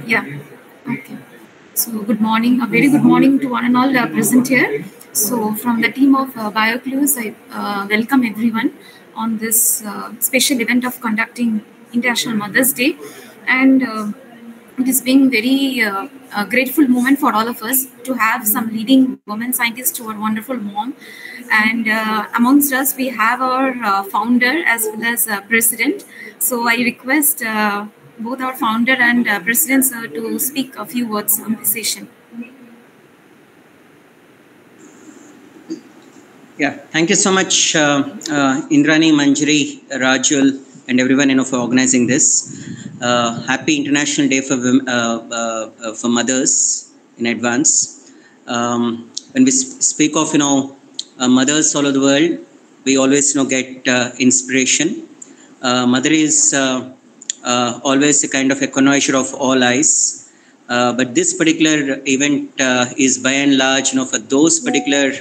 Yeah. Okay. So good morning, a very good morning to one and all present here. So from the team of Bioclues, I welcome everyone on this special event of conducting International Mother's Day, and it is being very a grateful moment for all of us to have some leading women scientists who are wonderful mom, and amongst us we have our founder as well as president. So I request both our founder and president sir to speak a few words on this session. Yeah, thank you so much, Indrani, Manjari, Rajul, and everyone for organizing this. Happy International Day for mothers in advance. When we speak of mothers all over the world, we always get inspiration. Mother is always a kind of a connoisseur of all eyes. But this particular event is by and large, for those particular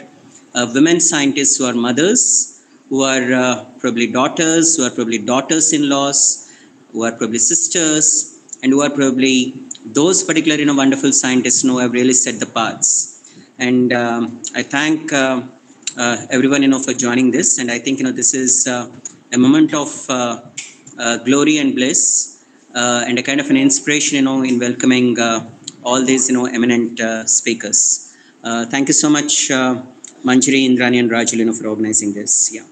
women scientists who are mothers, who are probably daughters, who are probably daughters-in-laws, who are probably sisters, and who are probably those particular wonderful scientists who have really set the paths. And I thank everyone for joining this. And I think this is a moment of glory and bliss, and a kind of an inspiration in welcoming all these eminent speakers. Thank you so much, Manjari, Indrani, and Rajul, for organizing this. Yeah.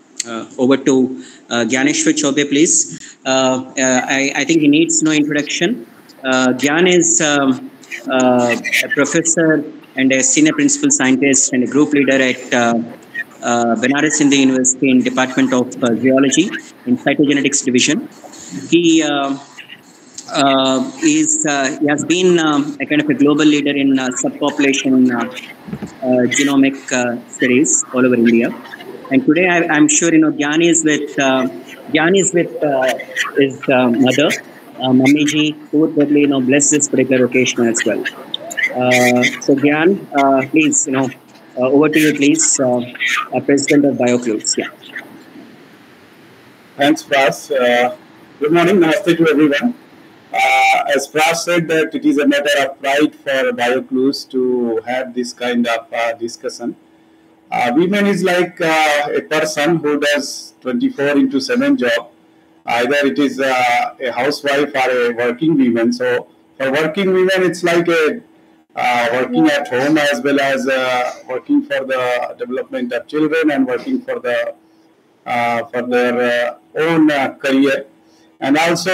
Over to Gyaneshwar Chobe, please. I think he needs no introduction. Gyan is a professor and a senior principal scientist and a group leader at Benares Hindu University in Department of Zoology in Cytogenetics Division. He has been a kind of a global leader in subpopulation genomic studies all over India. And today I'm sure Gyan is with his mother, Mummy ji, who would probably bless this particular occasion as well. So Gyan, please over to you, please, President of Bioclues. Yeah. Thanks, Pras. Good morning, namaste to everyone. As Pras said, that it is a matter of pride for Bioclues to have this kind of discussion. Women is like a person who does 24/7 job. Either it is a housewife or a working woman. So for working women, it's like a working at home as well as working for the development of children and working for the for their own career. And also,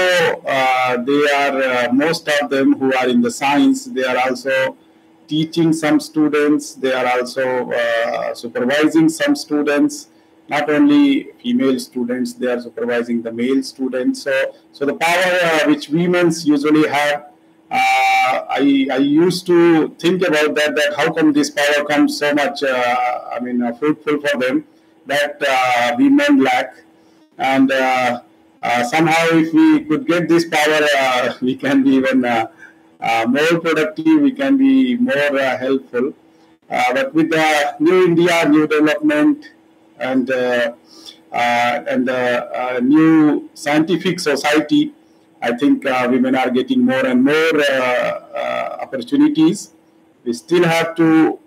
they are most of them who are in the science. They are also teaching some students. They are also supervising some students. Not only female students, they are supervising the male students. So the power which women usually have. I used to think about that how come this power comes so much, fruitful for them that women lack. And somehow if we could get this power, we can be even more productive, we can be more helpful. But with the new India, new development, and new scientific society, I think women are getting more and more opportunities. We still have to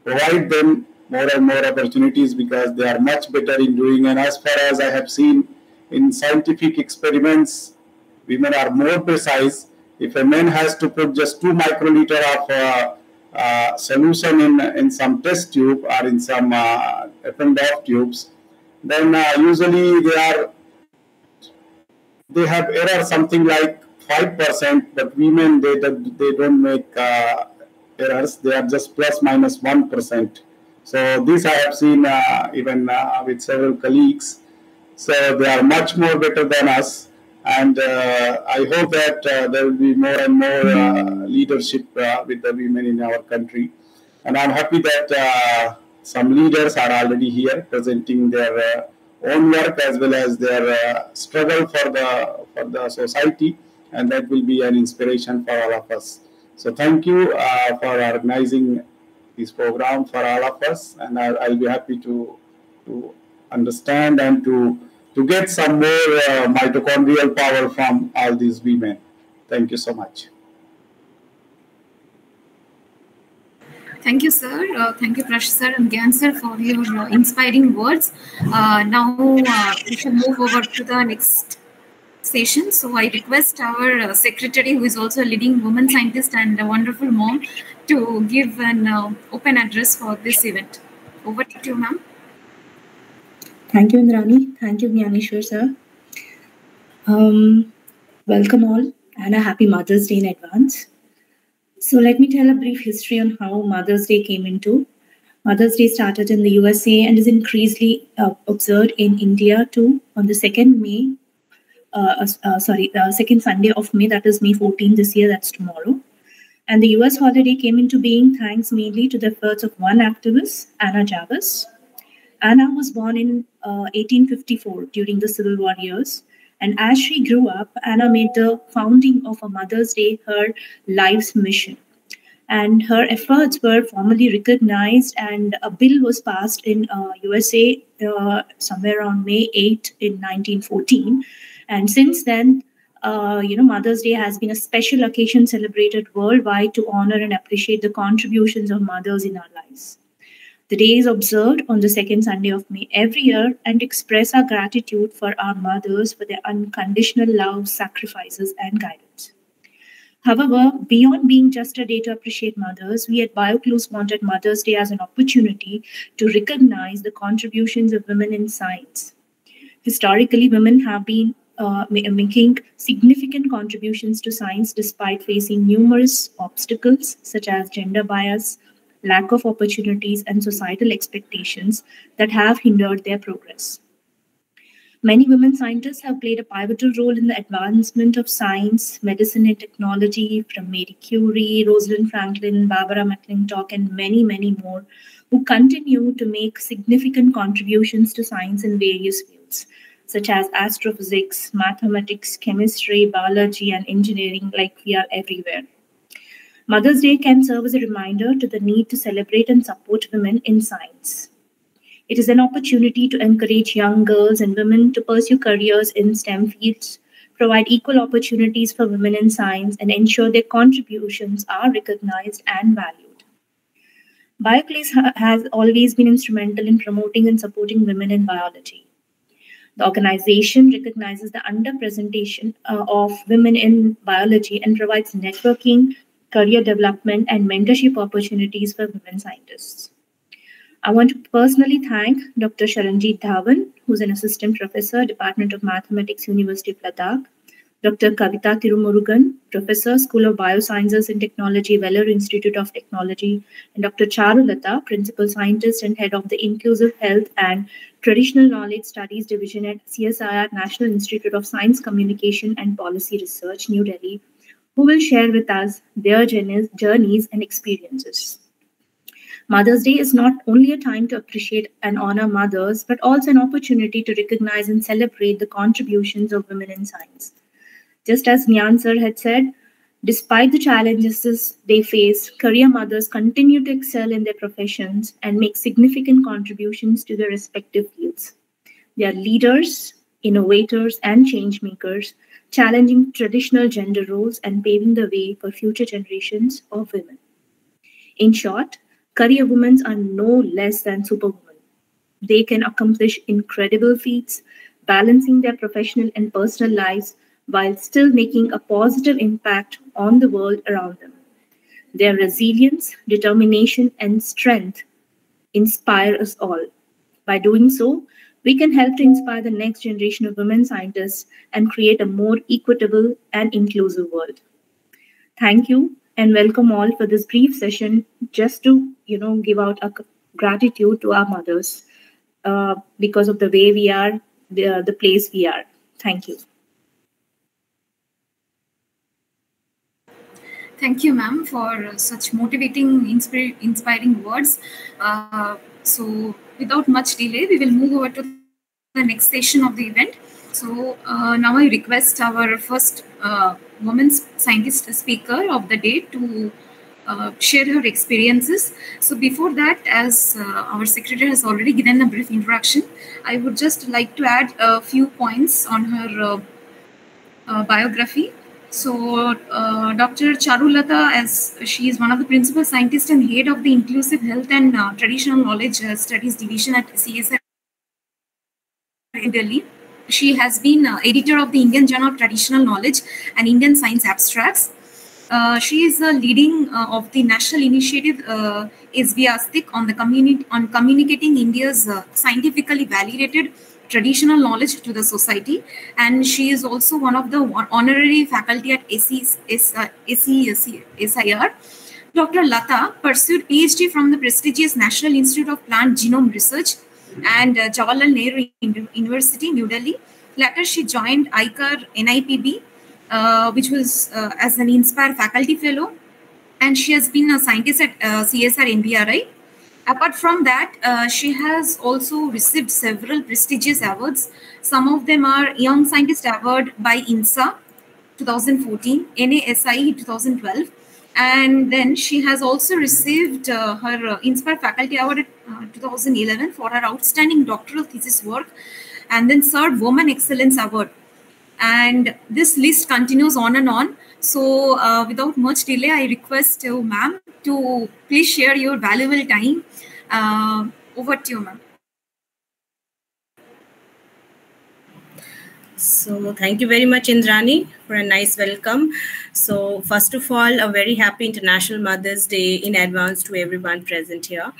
provide them more and more opportunities because they are much better in doing. And as far as I have seen in scientific experiments, women are more precise. If a man has to put just 2 microliter of solution in some test tube or in some F&F tubes, then usually they have error something like 5%, but women, they don't make errors. They are just plus minus 1%. So this I have seen even with several colleagues. So they are much more better than us. And I hope that there will be more and more leadership with the women in our country. And I'm happy that some leaders are already here presenting their own work as well as their struggle for the society, and that will be an inspiration for all of us. So thank you for organizing this program for all of us, and I'll be happy to understand and to get some more mitochondrial power from all these women. Thank you so much. Thank you, sir. Thank you, Prash sir and Gyan sir, for your inspiring words. Now we shall move over to the next session. So I request our secretary, who is also a leading woman scientist and a wonderful mom, to give an open address for this event. Over to you, ma'am. Thank you, Indrani. Thank you, Gyaneshwar sir. Welcome all and a happy Mother's Day in advance. So let me tell a brief history on how Mother's Day came into. Mother's Day started in the USA and is increasingly observed in India too on the second second Sunday of May, that is May 14 this year, that's tomorrow. And the US holiday came into being thanks mainly to the efforts of one activist, Anna Jarvis. Anna was born in 1854 during the Civil War years. And as she grew up, Anna made the founding of a Mother's Day her life's mission. And her efforts were formally recognized, and a bill was passed in USA somewhere around May 8 in 1914. And since then, Mother's Day has been a special occasion celebrated worldwide to honor and appreciate the contributions of mothers in our lives. The day is observed on the second Sunday of May every year and express our gratitude for our mothers for their unconditional love, sacrifices, and guidance. However, beyond being just a day to appreciate mothers, we at Bioclues wanted Mother's Day as an opportunity to recognize the contributions of women in science. Historically, women have been making significant contributions to science despite facing numerous obstacles such as gender bias, lack of opportunities, and societal expectations that have hindered their progress. Many women scientists have played a pivotal role in the advancement of science, medicine, and technology, from Marie Curie, Rosalind Franklin, Barbara McClintock, and many, many more, who continue to make significant contributions to science in various fields, such as astrophysics, mathematics, chemistry, biology, and engineering, like we are everywhere. Mother's Day can serve as a reminder to the need to celebrate and support women in science. It is an opportunity to encourage young girls and women to pursue careers in STEM fields, provide equal opportunities for women in science, and ensure their contributions are recognized and valued. Bioclues has always been instrumental in promoting and supporting women in biology. The organization recognizes the underrepresentation of women in biology and provides networking, career development, and mentorship opportunities for women scientists. I want to personally thank Dr. Saranjeet Dhawan, who's an assistant professor, Department of Mathematics, University of Ladakh, Dr. Kavitha Thirumurugan, Professor, School of Biosciences and Technology, Vellore Institute of Technology, and Dr. Charu Lata, Principal Scientist and Head of the Inclusive Health and Traditional Knowledge Studies Division at CSIR National Institute of Science, Communication and Policy Research, New Delhi, who will share with us their journeys and experiences. Mother's Day is not only a time to appreciate and honor mothers, but also an opportunity to recognize and celebrate the contributions of women in science. Just as Nyan sir had said, despite the challenges they face, career mothers continue to excel in their professions and make significant contributions to their respective fields. They are leaders, innovators, and change makers, challenging traditional gender roles and paving the way for future generations of women. In short, career women are no less than superwomen. They can accomplish incredible feats, balancing their professional and personal lives while still making a positive impact on the world around them. Their resilience, determination, and strength inspire us all. By doing so, we can help to inspire the next generation of women scientists and create a more equitable and inclusive world. Thank you and welcome all for this brief session, just to give out a gratitude to our mothers because of the way we are, the place we are. Thank you. Thank you, ma'am, for such motivating, inspiring words. So without much delay, we will move over to the next session of the event. So now I request our first women's scientist speaker of the day to share her experiences. So before that, as our secretary has already given a brief introduction, I would just like to add a few points on her biography. So, Dr. Charu Lata, as she is one of the principal scientists and head of the Inclusive Health and Traditional Knowledge Studies Division at CSR in Delhi. She has been editor of the Indian Journal of Traditional Knowledge and Indian Science Abstracts. She is leading of the national initiative SBASTIC on the communicating India's scientifically validated traditional knowledge to the society, and she is also one of the honorary faculty at SIR. Dr. Lata pursued Ph.D. from the prestigious National Institute of Plant Genome Research and Jawaharlal Nehru University, New Delhi. Later, she joined ICAR NIPB, which was as an Inspire faculty fellow, and she has been a scientist at CSR NBRI. Apart from that, she has also received several prestigious awards. Some of them are Young Scientist Award by INSA 2014, NASI 2012, and then she has also received her Inspire Faculty Award at 2011 for her outstanding doctoral thesis work, and then third Woman Excellence Award. And this list continues on and on. So without much delay, I request you, ma'am, to please share your valuable time. Over to you, ma'am. So thank you very much, Indrani, for a nice welcome. So first of all, a very happy International Mother's Day in advance to everyone present here.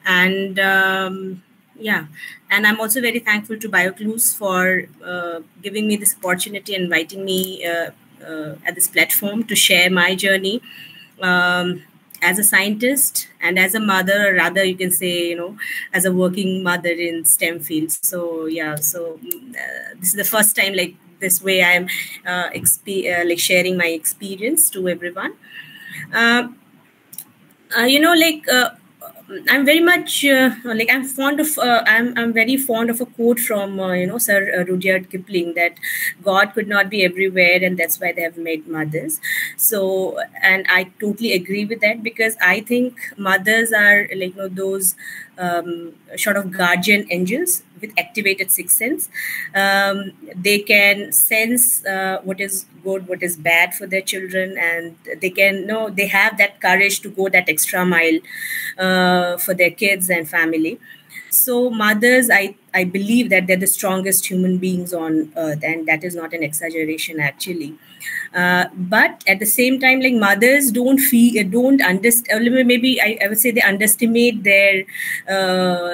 And yeah, and I'm also very thankful to Bioclues for giving me this opportunity and inviting me at this platform to share my journey as a scientist and as a mother, or rather you can say, as a working mother in STEM fields. So yeah, so this is the first time like this way I'm like sharing my experience to everyone. I'm very much like I'm fond of I'm very fond of a quote from Sir Rudyard Kipling, that God could not be everywhere and that's why they have made mothers. So, and I totally agree with that, because I think mothers are like those sort of guardian angels with activated sixth sense. They can sense what is good, what is bad for their children, and they can know they have that courage to go that extra mile for their kids and family. So mothers, I believe that they're the strongest human beings on earth, and that is not an exaggeration actually. But at the same time, like mothers don't understand, maybe I would say they underestimate their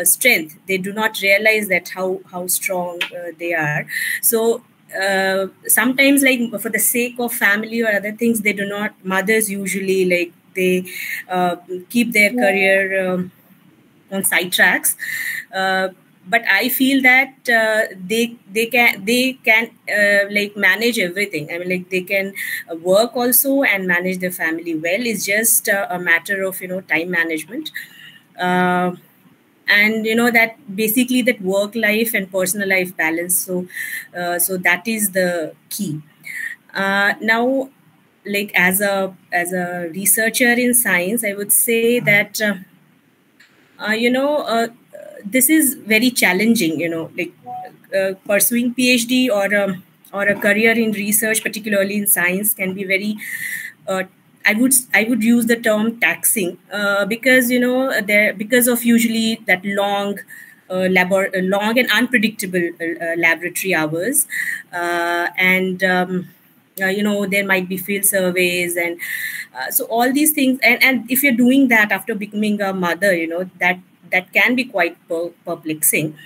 strength. They do not realize that how strong they are. So sometimes, like for the sake of family or other things, they do not, mothers usually like they keep their career on side tracks. But I feel that they can like manage everything. I mean, like they can work also and manage their family well. It's just a matter of time management. And that basically that work life and personal life balance. So that is the key. Now, like as a researcher in science, I would say that this is very challenging. Like pursuing PhD or a career in research, particularly in science, can be very I would use the term taxing, because because of usually that long and unpredictable laboratory hours, and there might be field surveys, and so all these things, and if you're doing that after becoming a mother, that can be quite perplexing.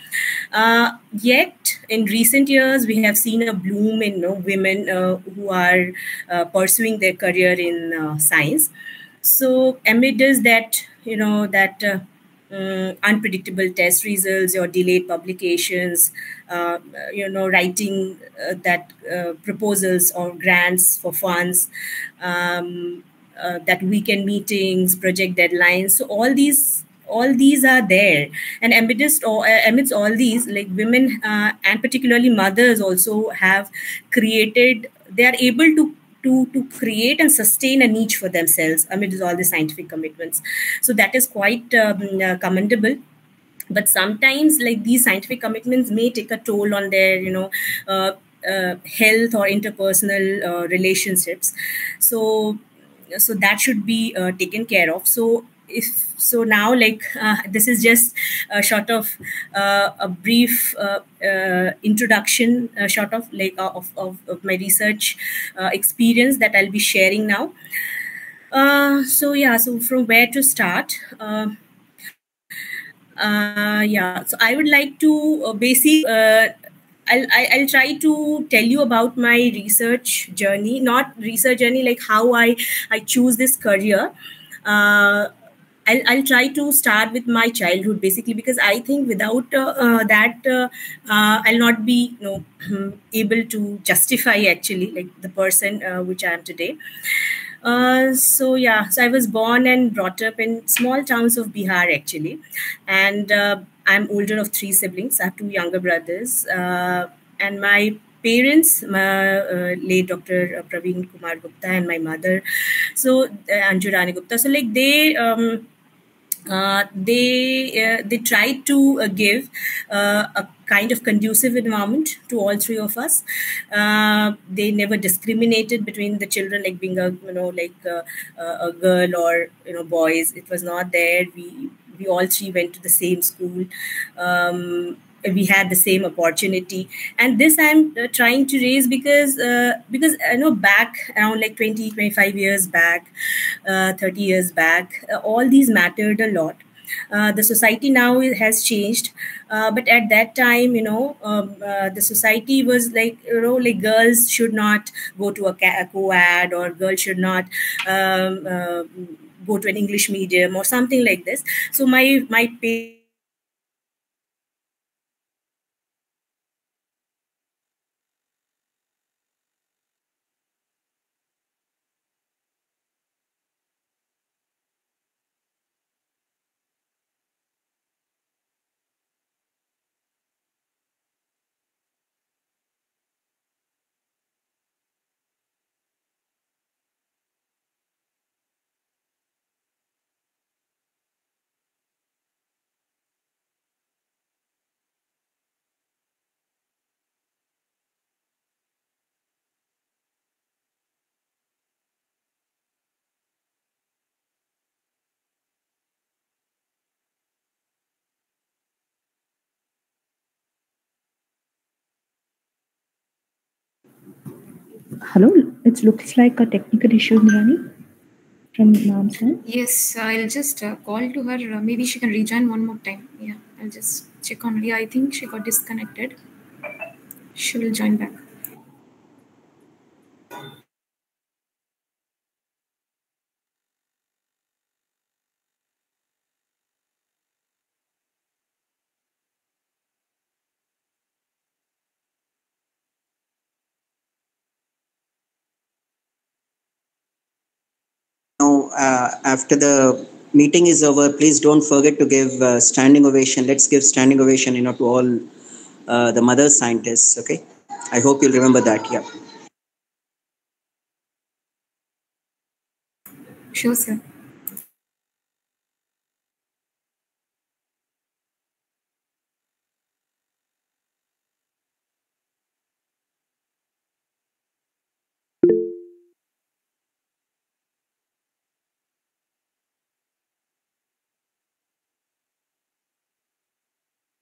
Yet in recent years, we have seen a bloom in women who are pursuing their career in science. So amid that, unpredictable test results or delayed publications, writing that proposals or grants for funds, that weekend meetings, project deadlines. So all these are there, and amidst all these, like women and particularly mothers also have created. They are able to create and sustain a niche for themselves amidst all the scientific commitments. So that is quite commendable. But sometimes, like these scientific commitments may take a toll on their health or interpersonal relationships. So that should be taken care of. So if so now, like this is just a sort of a brief introduction, sort of like of my research experience that I'll be sharing now. So from where to start? So I would like to I'll try to tell you about my research journey, not research journey like how I choose this career. I'll try to start with my childhood, basically, because I think without that I'll not be able to justify actually like the person which I am today. So I was born and brought up in small towns of Bihar actually, and I'm older of 3 siblings. I have 2 younger brothers, and my parents, late Dr. Praveen Kumar Gupta, and my mother, so Anju Rani Gupta. So like they tried to give a kind of conducive environment to all 3 of us. They never discriminated between the children, like being a girl or boys. It was not there. We all 3 went to the same school. We had the same opportunity, and this I'm trying to raise because back around like 20-25 years back, 30 years back, all these mattered a lot. The society now has changed, but at that time, the society was like, like girls should not go to a co-ed, or girls should not go to an English medium or something like this. So my Hello, it looks like a technical issue, Nirani, from Nam's side. Yes, I'll just call to her. Maybe she can rejoin one more time. Yeah, I'll just check on her. Yeah, I think she got disconnected. She will join back. Now, after the meeting is over, please don't forget to give standing ovation. Let's give standing ovation, to all the mother scientists. Okay, I hope you'll remember that. Yeah. Sure, sir.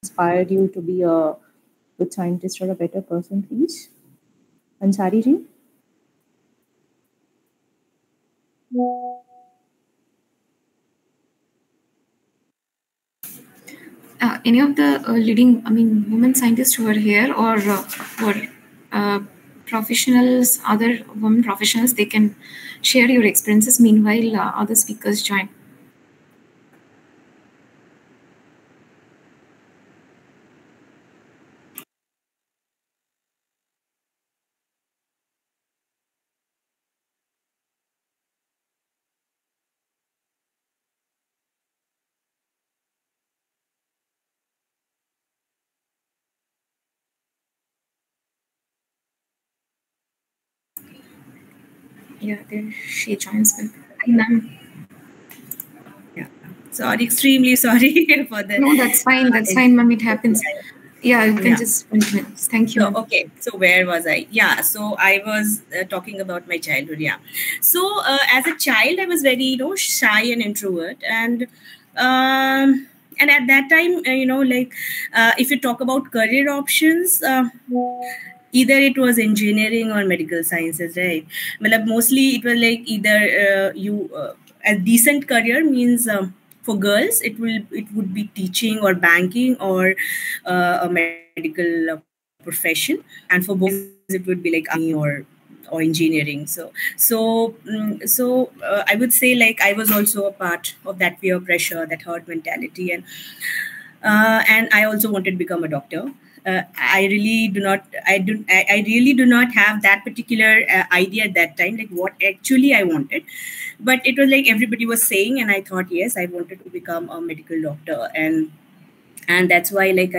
Inspired you to be a good scientist or a better person, please? Ansari ji? Any of the leading, women scientists who are here, or were professionals, other women professionals, they can share your experiences. Meanwhile, other speakers join. Yeah, there she joins back. Hi, ma'am. Sorry, extremely sorry for that. No, that's fine. That's fine, ma'am. It happens. Yeah, you can just thank you. So, okay, so where was I? Yeah, so I was talking about my childhood. Yeah, so as a child, I was very shy and introvert, and at that time, if you talk about career options, either it was engineering or medical sciences, right? Well, mostly it was like either a decent career means. For girls, it would be teaching or banking or a medical profession, and for boys, it would be like army or engineering. So I would say like I was also a part of that peer pressure, that herd mentality, and I also wanted to become a doctor. I really do not. I really do not have that particular idea at that time, like what actually I wanted. But it was like everybody was saying, and I thought, yes, I wanted to become a medical doctor, and that's why like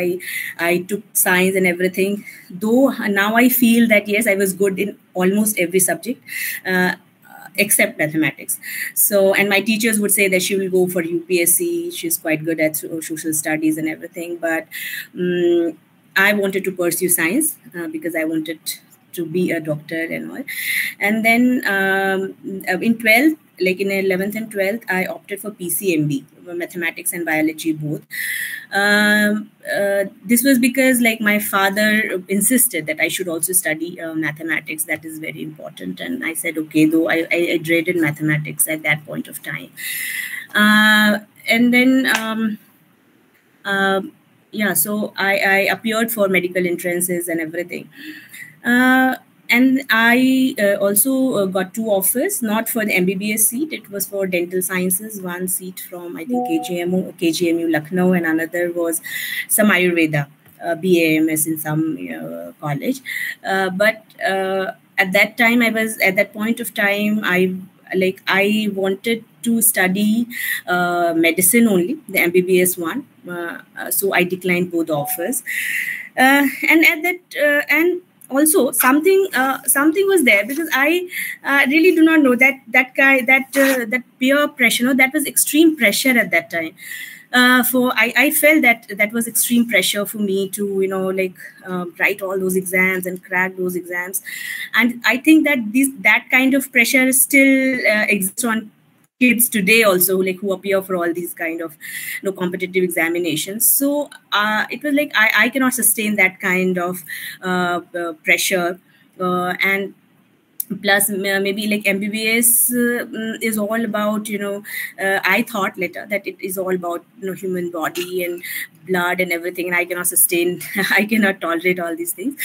I took science and everything. Though now I feel that yes, I was good in almost every subject. Except mathematics. So, and my teachers would say that she will go for UPSC. She's quite good at social studies and everything. But I wanted to pursue science because I wanted to be a doctor and all. And then in 12th, like in 11th and 12th, I opted for PCMB, mathematics and biology both. This was because like my father insisted that I should also study mathematics. That is very important. And I said, okay, though I dreaded mathematics at that point of time. And then, yeah, so I appeared for medical entrances and everything. And I also got 2 offers, not for the MBBS seat. It was for dental sciences. One seat from, I think, KGMU Lucknow, and another was some Ayurveda, BAMS in some college. But at that time, at that point of time, I wanted to study medicine only, the MBBS one. So I declined both offers. And at that, and also something was there, because I really do not know that peer pressure. No, that was extreme pressure at that time. I felt that was extreme pressure for me to write all those exams and crack those exams, and I think that that kind of pressure still exists on kids today also, like who appear for all these kind of competitive examinations. So it was like I cannot sustain that kind of pressure, and plus maybe like MBBS is all about I thought later that it is all about human body and blood and everything, and I cannot sustain I cannot tolerate all these things.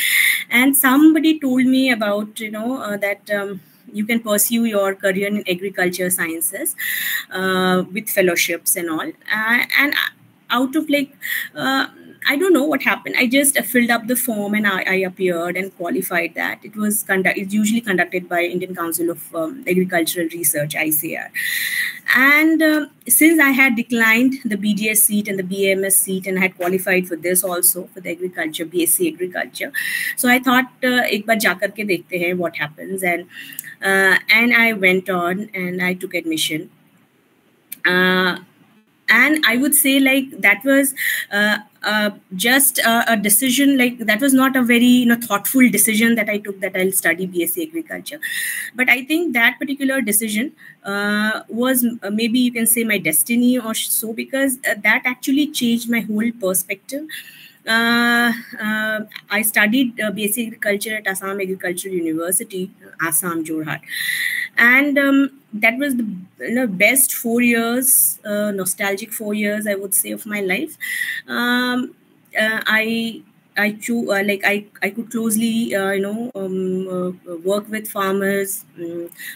And somebody told me about that you can pursue your career in agriculture sciences with fellowships and all, and out of like I don't know what happened. I just filled up the form and I appeared and qualified that. It's usually conducted by Indian Council of Agricultural Research, ICR. And since I had declined the BDS seat and the BAMS seat, and I had qualified for this also, for the agriculture, BSc agriculture, so I thought ek baar ja karke dekhte hain what happens, and I went on and I took admission. And I would say like that was just a decision, like that was not a very thoughtful decision that I took, that I'll study BSc agriculture. But I think that particular decision was maybe you can say my destiny or so, because that actually changed my whole perspective. I studied BSc agriculture at Assam Agricultural University, Assam, Jorhat. And that was the best 4 years, nostalgic 4 years, I would say, of my life. I could closely work with farmers,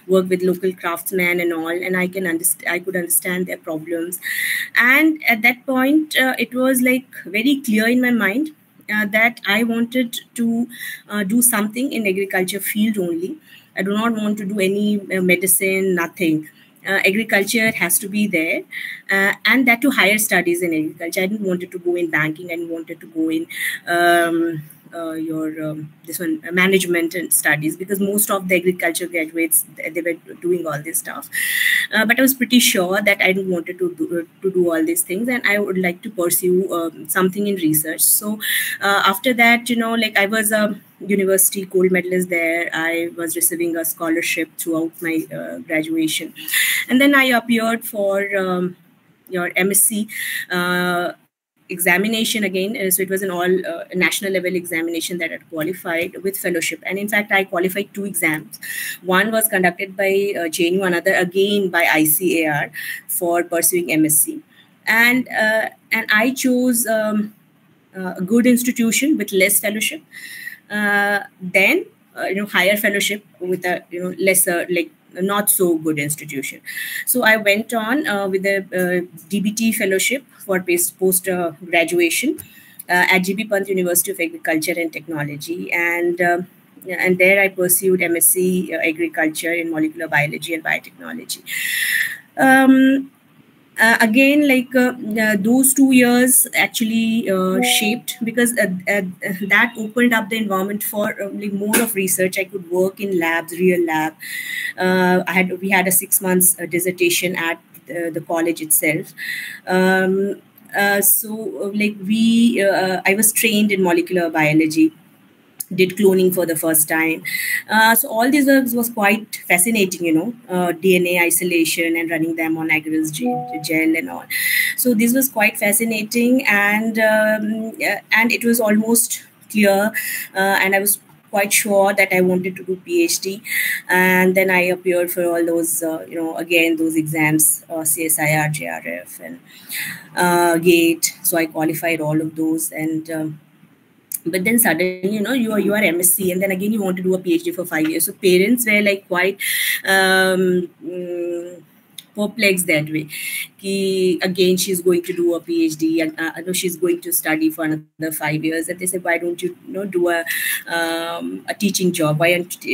work with local craftsmen and all, and I could understand their problems. And at that point, it was like very clear in my mind that I wanted to do something in agriculture field only. I do not want to do any medicine, nothing. Agriculture has to be there, and that to higher studies in agriculture. I didn't want to go in banking. I didn't want to go in your this one management and studies, because most of the agriculture graduates, they were doing all this stuff. But I was pretty sure that I didn't wanted to do all these things, and I would like to pursue something in research. So after that, like I was a university gold medalist there. I was receiving a scholarship throughout my graduation, and then I appeared for your MSc examination again. So it was an all national level examination that had qualified with fellowship, and in fact I qualified 2 exams. One was conducted by JNU, another again by ICAR for pursuing MSc, and I chose a good institution with less fellowship, then higher fellowship with a lesser, like not so good institution. So I went on with a DBT fellowship for post graduation at GB Pant University of Agriculture and Technology, and there I pursued MSc Agriculture in Molecular Biology and Biotechnology. Again, like those 2 years actually shaped, because that opened up the environment for like more of research. I could work in labs, real lab. We had a 6 months dissertation at the college itself. Like I was trained in molecular biology, did cloning for the first time. So all these works was quite fascinating, DNA isolation and running them on agarose gel and all. So this was quite fascinating, and it was almost clear, and I was quite sure that I wanted to do PhD. And then I appeared for all those, again, those exams, CSIR, JRF, and GATE. So I qualified all of those, and but then suddenly, you are MSc, and then again you want to do a PhD for 5 years. So parents were like quite perplexed that way. Again, she's going to do a PhD, and I know she's going to study for another 5 years. And they said, why don't you, do a teaching job? Why don't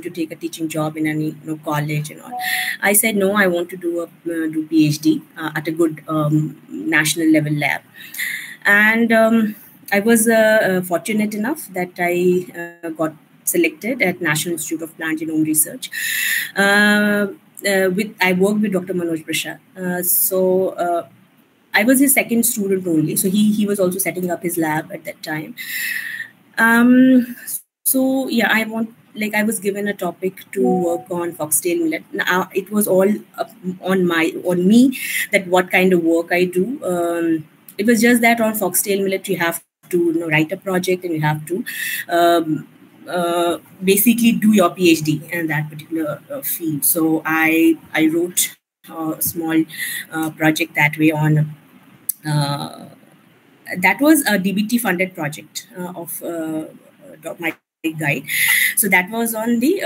you take a teaching job in any college and all? I said, no, I want to do PhD at a good national level lab. And I was fortunate enough that I got selected at National Institute of Plant Genome Research. I worked with Dr. Manoj Prasad. I was his second student only. So he was also setting up his lab at that time. So yeah, I was given a topic to work on foxtail millet. Now it was all on me that what kind of work I do. It was just that on foxtail millet you have to write a project, and you have to basically do your PhD in that particular field. So I wrote a small project that way on. That was a DBT funded project of my guide. So that was on the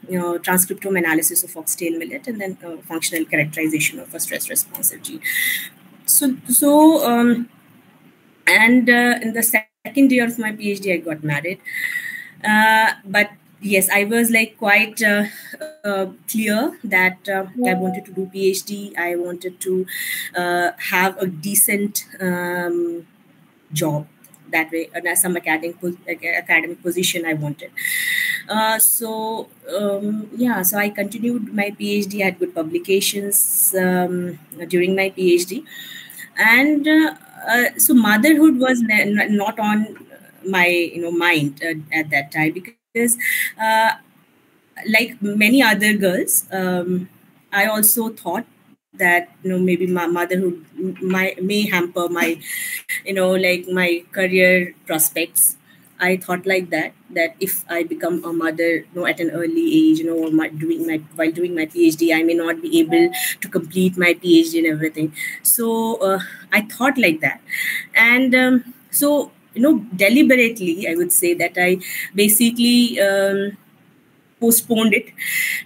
transcriptome analysis of foxtail millet, and then functional characterization of a stress responsive gene. And in the second year of my PhD, I got married. But yes, I was like quite clear that I wanted to do PhD. I wanted to have a decent job that way, and some academic position I wanted. So I continued my PhD. I had good publications during my PhD. And so motherhood was not on my mind at that time, because like many other girls, I also thought that maybe my motherhood may hamper my my career prospects. I thought like that if I become a mother at an early age, while doing my PhD, I may not be able to complete my PhD and everything. So I thought like that. And so deliberately, I would say that I basically postponed it,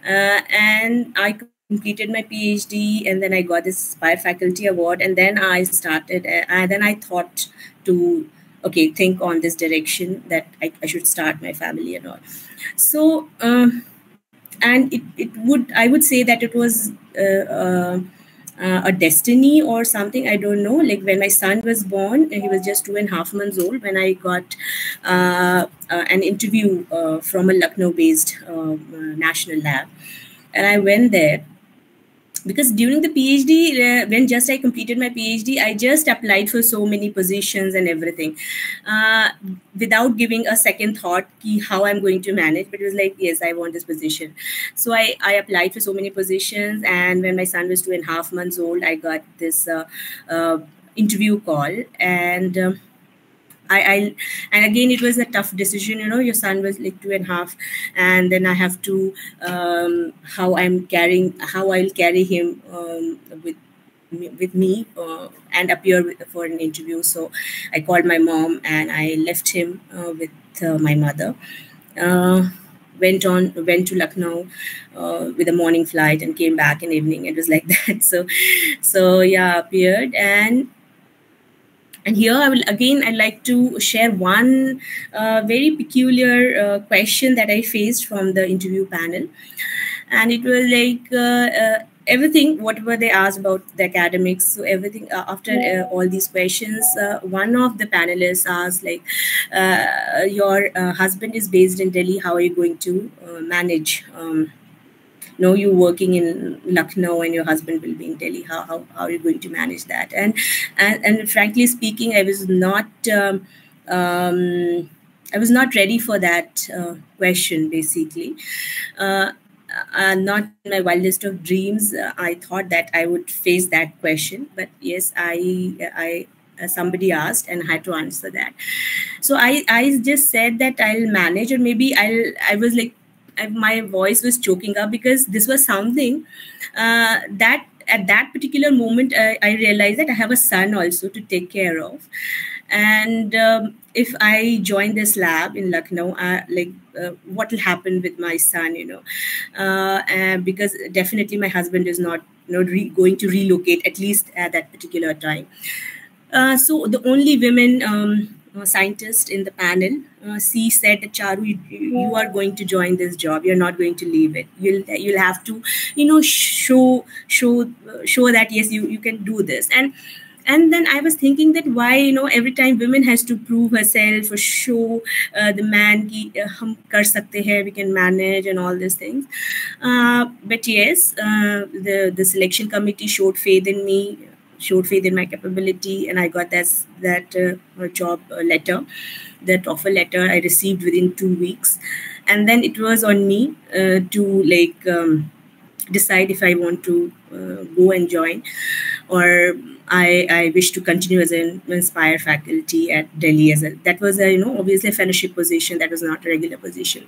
and I completed my PhD, and then I got this Spire Faculty Award, and then I started, and then I thought to think on this direction that I should start my family and all. So and I would say that it was a destiny or something, I don't know. Like when my son was born, he was just 2.5 months old when I got an interview from a Lucknow-based national lab, and I went there because during the PhD, when just I completed my PhD, I just applied for so many positions and everything, without giving a second thought how I'm going to manage. But it was like, yes, I want this position. So I applied for so many positions. And when my son was 2.5 months old, I got this interview call. And I and again, it was a tough decision. Your son was like 2.5, and then I have to how I'll carry him with me and appear for an interview. So I called my mom and I left him with my mother. Went to Lucknow with a morning flight and came back in evening. It was like that. So yeah, appeared. And here I'd like to share one very peculiar question that I faced from the interview panel. And it was like everything, whatever they asked about the academics. So everything after all these questions, one of the panelists asked like, your husband is based in Delhi. How are you going to manage? You working in Lucknow and your husband will be in Delhi. How are you going to manage that? And frankly speaking, I was not ready for that question. Basically, not in my wildest of dreams. I thought that I would face that question, but yes, I somebody asked and I had to answer that. So I just said that I'll manage, or maybe I was like, my voice was choking up because this was something that at that particular moment I realized that I have a son also to take care of. And if I join this lab in Lucknow, what will happen with my son, and because definitely my husband is not going to relocate, at least at that particular time. So the only women scientist in the panel, she said, Charu, you are going to join this job. You're not going to leave it. You'll have to, show that yes, you can do this. And then I was thinking that why, every time women has to prove herself or show the man ki hum kar sakte hai, we can manage and all these things. But yes, the selection committee showed faith in me, showed faith in my capability, and I got that job letter, that offer letter I received within 2 weeks. And then it was on me to decide if I want to go and join, or I wish to continue as an Inspire faculty at Delhi as well. That was obviously a fellowship position. That was not a regular position.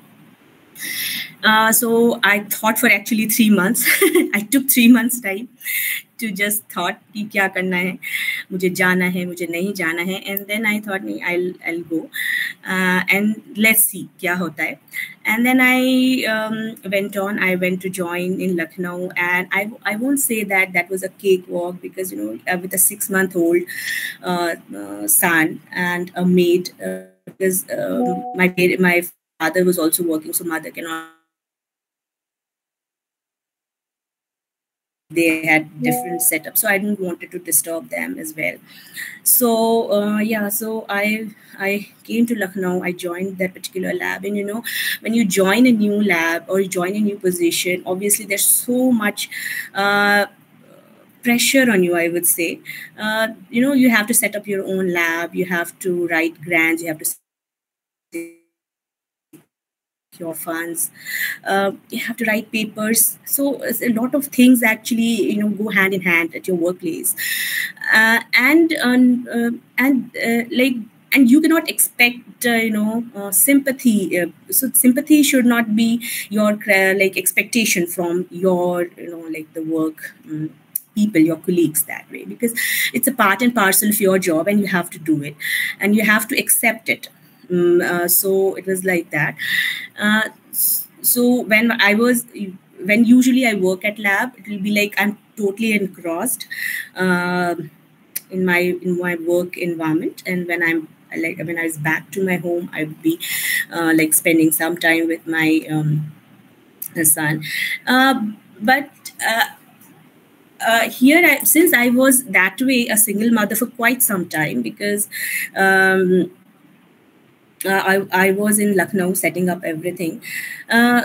So I thought for actually 3 months. I took 3 months time to just thought कि क्या करना है, मुझे जाना है, मुझे नहीं जाना है. And then I thought I'll go and let's see क्या होता है. And then I went to join in Lucknow, and I won't say that was a cakewalk, because with a 6-month-old son and a maid, because my father was also working, so mother cannot. They had different setups, so I didn't wanted to disturb them as well. So so I came to Lucknow. I joined that particular lab, and when you join a new lab or you join a new position, obviously there's so much pressure on you, I would say. You have to set up your own lab, you have to write grants, you have to your funds, you have to write papers. So a lot of things actually go hand in hand at your workplace, and you cannot expect sympathy. So sympathy should not be your expectation from your the work people, your colleagues, that way, because it's a part and parcel of your job, and you have to do it, and you have to accept it. So it was like that. So when usually I work at lab, it will be like I'm totally engrossed in my work environment, and when I was back to my home, I would be spending some time with my son. But here, since I was that way a single mother for quite some time, because I was in Lucknow setting up everything.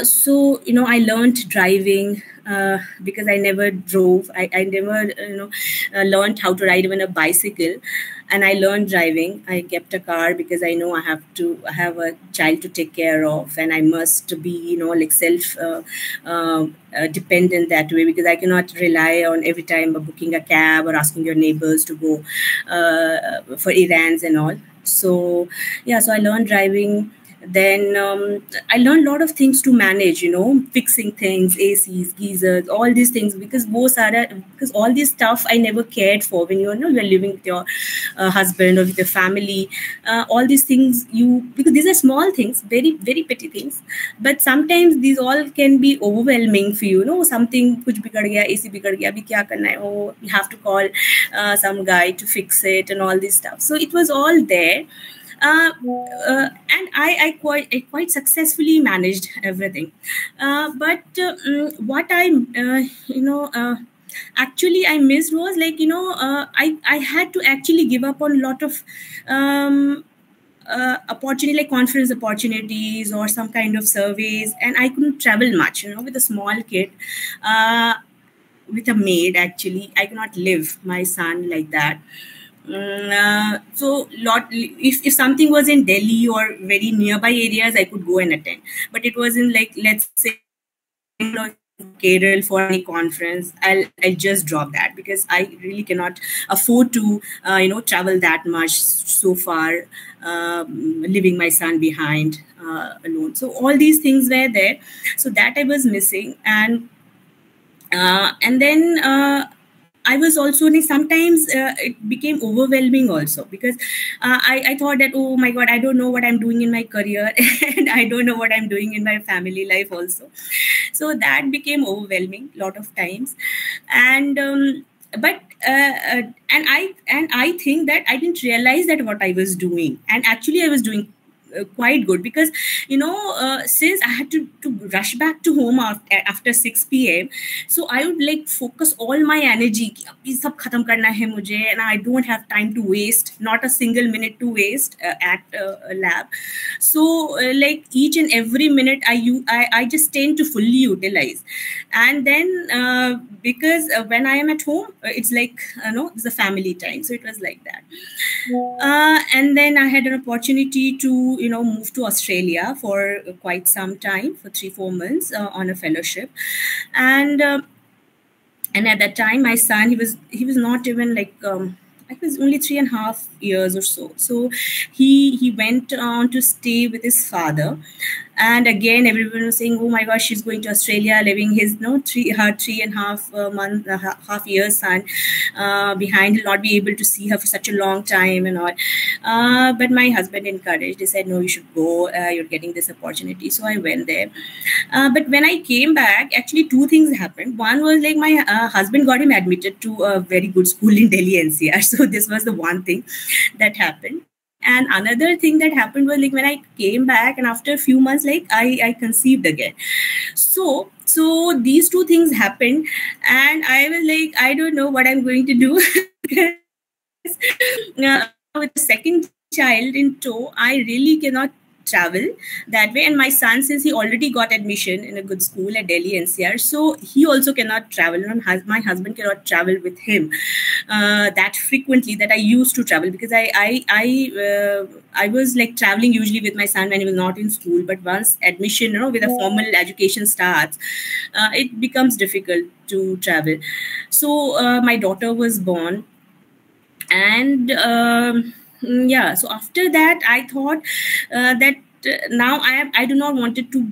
So, I learned driving because I never drove. I never, learned how to ride even a bicycle. And I learned driving. I kept a car because I know I have a child to take care of, and I must be, like self dependent that way, because I cannot rely on every time booking a cab or asking your neighbors to go for errands and all. So so I learned driving. Then I learned a lot of things to manage, fixing things, ACs, geysers, all these things, because all this stuff I never cared for when you're living with your husband or with your family. All these things, because these are small things, very, very petty things, but sometimes these all can be overwhelming for you. Something kuch bigad gaya, AC bigad gaya, abhi kya karna hai? Oh, you have to call some guy to fix it and all this stuff. So it was all there. And I quite successfully managed everything. But what actually I missed was, like, I had to actually give up on a lot of opportunity, like conference opportunities or some kind of surveys, and I couldn't travel much, with a small kid. With a maid, actually, I cannot live my son like that. So if something was in Delhi or very nearby areas, I could go and attend. But it was in, like, let's say, Kerala for any conference, I'll just drop that, because I really cannot afford to travel that much so far, leaving my son behind alone. So all these things were there, so that I was missing. And then I was also, sometimes it became overwhelming also, because I thought that, oh my God, I don't know what I'm doing in my career and I don't know what I'm doing in my family life also. So that became overwhelming a lot of times. And but and I think that I didn't realize that what I was doing, and actually I was doing quite good, because since I had to rush back to home after 6 p.m, so I would, like, focus all my energy ki abhi sab khatam karna hai mujhe, and I don't have time to waste, not a single minute to waste at a lab. So like, each and every minute I just tend to fully utilize. And then because when I am at home, it's like, it's a family time, so it was like that. And then I had an opportunity to move to Australia for quite some time, for 3-4 months, on a fellowship. And at that time, my son, he was not even, like, I was only 3.5 years or so. So he went on to stay with his father. And again, everyone was saying, oh my gosh, she's going to Australia, leaving his, her 3.5 half years son behind. He'll not be able to see her for such a long time and all. But my husband encouraged. He said, no, you should go. You're getting this opportunity. So I went there. But when I came back, actually 2 things happened. One was, like, my husband got him admitted to a very good school in Delhi NCR. So this was the one thing that happened. And another thing that happened was, like, when I came back, and after a few months, like, I conceived again. So these 2 things happened, and I was like, I don't know what I'm going to do. With the second child in tow, I really cannot travel that way. And my son, since he already got admission in a good school at Delhi NCR, so he also cannot travel, and my husband cannot travel with him that frequently that I used to travel, because I was, like, traveling usually with my son when he was not in school. But once admission, with a formal education starts, it becomes difficult to travel. So my daughter was born. And so after that, I thought that now I do not want it to.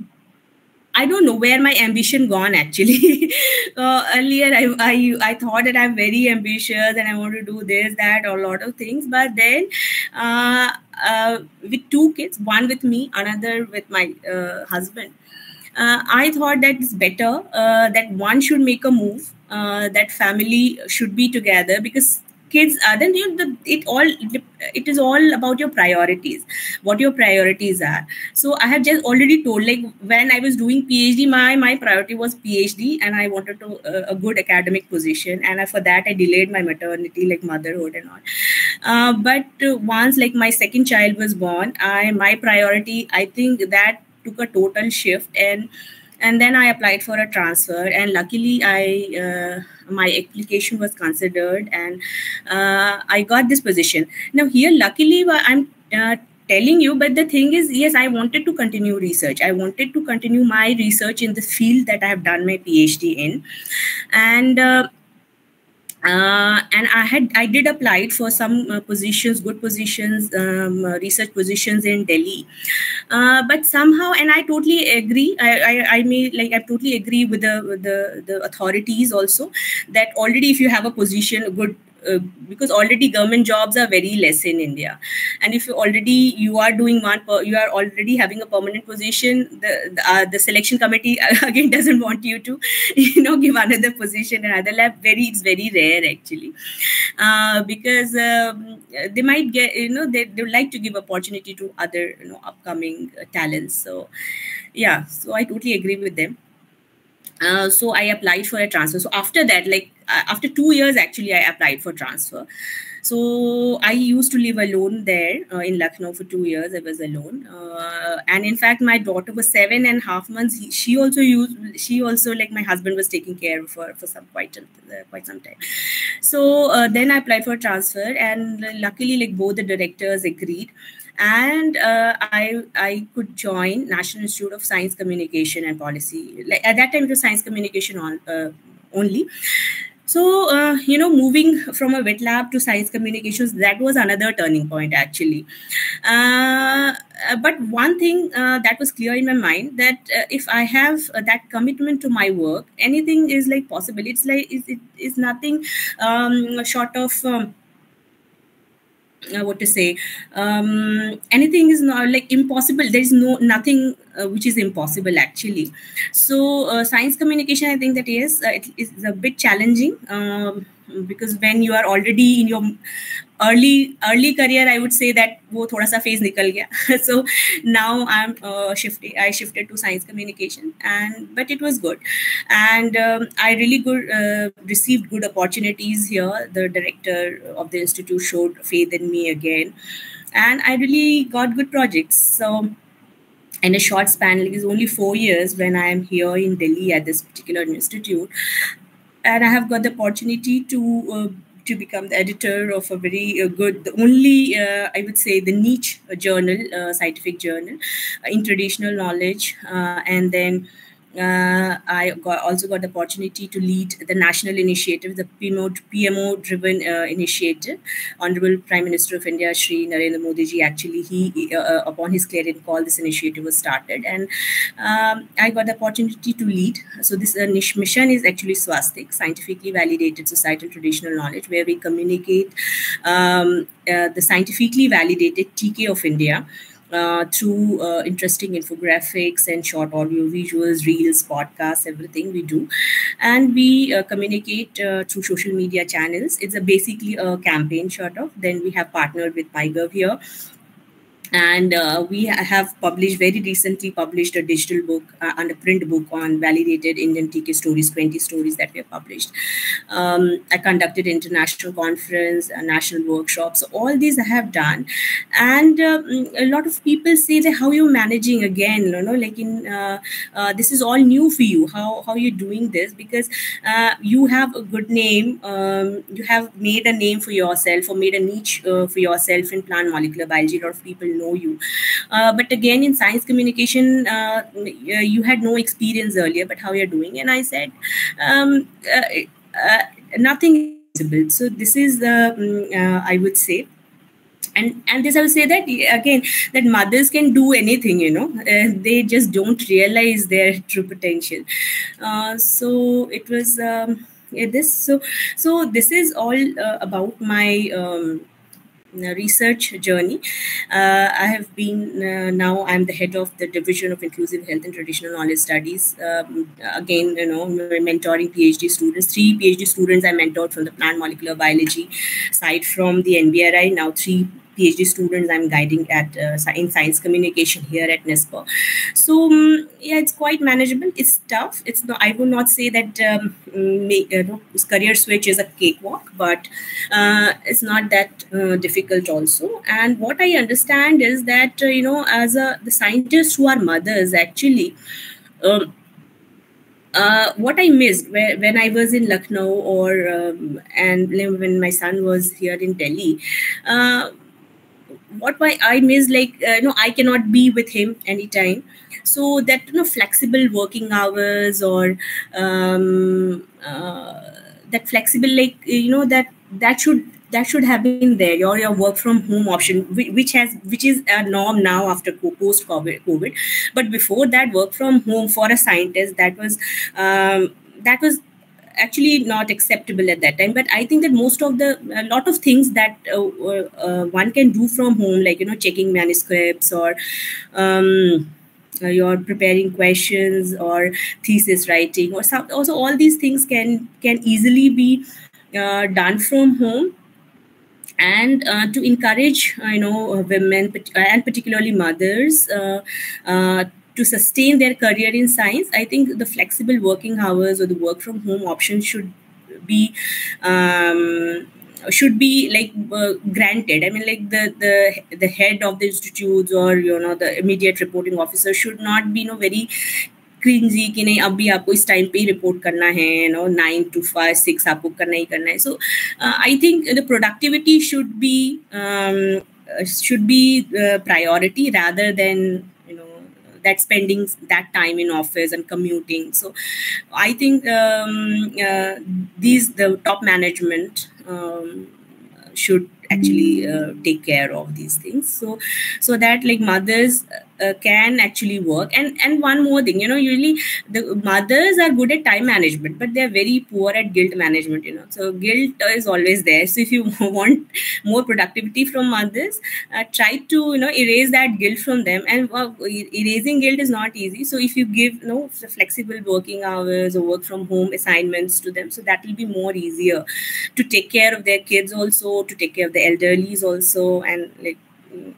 I don't know where my ambition gone, actually. Earlier, I thought that I'm very ambitious and I want to do this, that, or a lot of things. But then with 2 kids, one with me, another with my husband, I thought that it's better that one should make a move, that family should be together, because kids, then it is all about your priorities, what your priorities are. So I have just already told, like when I was doing PhD, my priority was PhD, and I wanted to a good academic position, and for that I delayed my maternity, like motherhood and all. But once like my second child was born, my priority, I think that took a total shift, and then I applied for a transfer, and luckily my application was considered, and I got this position. Now here, luckily, I'm telling you, but the thing is, yes, I wanted to continue research. I wanted to continue my research in the field that I have done my PhD in, and I did apply for some positions, good positions, research positions in Delhi, but somehow, and I totally agree. I totally agree with the authorities also, that already if you have a position, a good. Because already government jobs are very less in India, and if you are doing you are already having a permanent position, the selection committee again doesn't want you to give another position, another lab. It's very rare actually, because they might get they would like to give opportunity to other upcoming talents. So yeah, so I totally agree with them. So I applied for a transfer. So after that, after 2 years, actually, I applied for transfer. So I used to live alone there in Lucknow for 2 years. I was alone, and in fact, my daughter was 7.5 months. She also like my husband was taking care of her for quite some time. So then I applied for transfer, and luckily, like both the directors agreed. And I could join National Institute of Science Communication and Policy. Like at that time, it was science communication only. So moving from a wet lab to science communications, that was another turning point actually. But one thing that was clear in my mind, that if I have that commitment to my work, anything is like possible. It's like it's nothing short of. What to say, anything is not like impossible. There is nothing which is impossible actually. So science communication, I think that yes, it is a bit challenging, because when you are already in your early career, I would say that wo thoda sa phase nikal gaya. So now I shifted to science communication, but it was good, and I really received good opportunities here. The director of the institute showed faith in me again, and I really got good projects. So in a short span, it is only 4 years when I am here in Delhi at this particular institute, and I have got the opportunity to become the editor of a very good, the only, I would say, the niche journal, scientific journal, in traditional knowledge. And then I also got the opportunity to lead the national initiative, the PMO-driven initiative. Honorable Prime Minister of India, Shri Narendra Modi ji, actually, he upon his clarion call, this initiative was started, and I got the opportunity to lead. So this mission is actually Swastik, scientifically validated societal traditional knowledge, where we communicate the scientifically validated TK of India through interesting infographics and short audio visuals, reels, podcasts, everything we do. And we communicate through social media channels. It's basically a campaign sort of. Then we have partnered with MyGov here. And we have very recently published a digital book and a print book on validated Indian TK stories, 20 stories that we have published. I conducted international conference, national workshops. So all these I have done. And a lot of people say that how you're managing again, this is all new for you. How you're doing this? Because you have a good name. You have made a name for yourself, or made a niche for yourself in plant molecular biology. A lot of people know you, but again in science communication, you had no experience earlier, but how you're doing? And I said nothing is possible. So this is the I would say, and this I would say that again, that mothers can do anything, they just don't realize their true potential. So it was this. So this is all about my research journey. I have been now I'm the head of the division of inclusive health and traditional knowledge studies. Again, mentoring PhD students. 3 PhD students I mentored from the plant molecular biology side from the NBRI. Now 3 PhD students I'm guiding at in science communication here at NESPA. So yeah, it's quite manageable. It's tough. It's not. I would not say that career switch is a cakewalk, but it's not that difficult also. And what I understand is that as the scientists who are mothers actually. What I missed when I was in Lucknow and when my son was here in Delhi, what I miss, I cannot be with him anytime. So that flexible working hours or that flexible that should have been there. Your work from home option, which is a norm now after post COVID. But before that, work from home for a scientist, that was actually not acceptable at that time. But I think that a lot of things that one can do from home, like checking manuscripts or you're preparing questions or thesis writing or some, also all these things can easily be done from home. And to encourage women and particularly mothers to sustain their career in science, I think the flexible working hours or the work from home option should be granted. I mean, like the head of the institutes or the immediate reporting officer should not be very cringy कि नहीं अभी आपको इस time पे ही report करना है 9 to 5 6 आपको करना ही करना है. So I think the productivity should be priority rather than that spending that time in office and commuting. So I think the top management should actually take care of these things so that like mothers can actually work. And one more thing, usually the mothers are good at time management, but they're very poor at guilt management, so guilt is always there. So if you want more productivity from mothers, try to erase that guilt from them. And erasing guilt is not easy. So if you give flexible working hours or work from home assignments to them, so that will be more easier to take care of their kids, also to take care of the elderlies also, and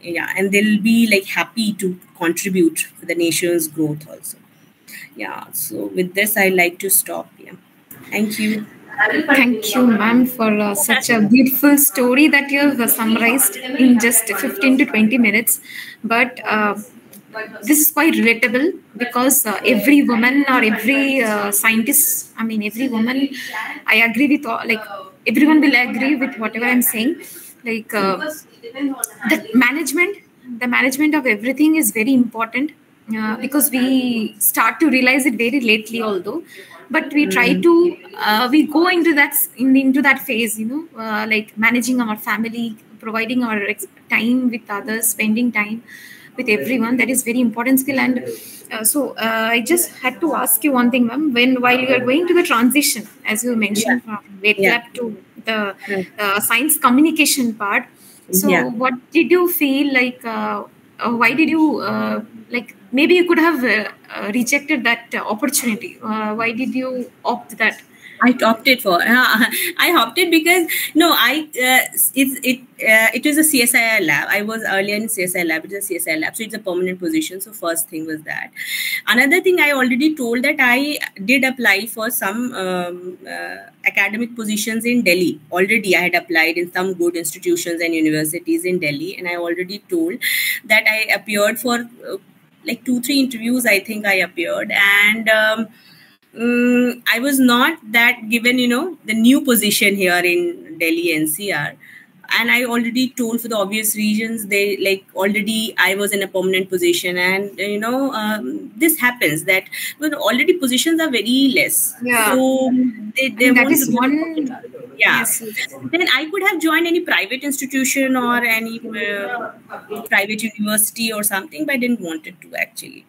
and they'll be like happy to contribute to the nation's growth also. So with this I'd like to stop. Thank you. Thank you, ma'am, for such a beautiful story that you have summarized in just 15 to 20 minutes. But this is quite relatable because every woman or every scientist, I mean, every woman, I agree with all, like everyone will agree with whatever I'm saying. Like the management of everything is very important because we start to realize it very lately, although, but we try to we go into that phase, like managing our family, providing our time with others, spending time with everyone. That is very important skill. And so I just had to ask you one thing, ma'am. While you are going to the transition, as you mentioned, from wet lab to the science communication part, so what did you feel like? Why did you like? Maybe you could have rejected that opportunity. Why did you opt that? I opted for. I opted because it was a CSIR lab. I was earlier in CSIR lab. It's a CSIR lab, so it's a permanent position. So first thing was that. Another thing, I already told that I did apply for some academic positions in Delhi. Already I had applied in some good institutions and universities in Delhi, and I already told that I appeared for like 2-3 interviews. I think I appeared, and I was not that given, the new position here in Delhi NCR. And I already told, for the obvious reasons, they like already I was in a permanent position, and this happens that already positions are very less. So they want to one. Yes. Then I could have joined any private institution or any private university or something, but I didn't want it to actually.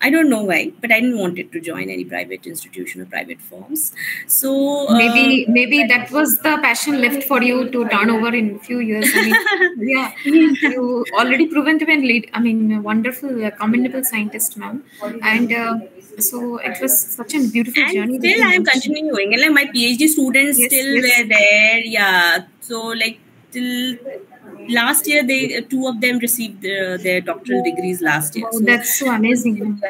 I don't know why, but I didn't want it to join any private institution or private firms. So maybe that was the passion left for you to turn over in a few years. I mean, yeah, you already proven to be a lead. I mean, a wonderful, commendable scientist, ma'am. And so it was such a beautiful and journey. still I am continuing, and like my PhD students still were there. Yeah, so like till last year, two of them received their doctoral degrees last year. So that's so amazing.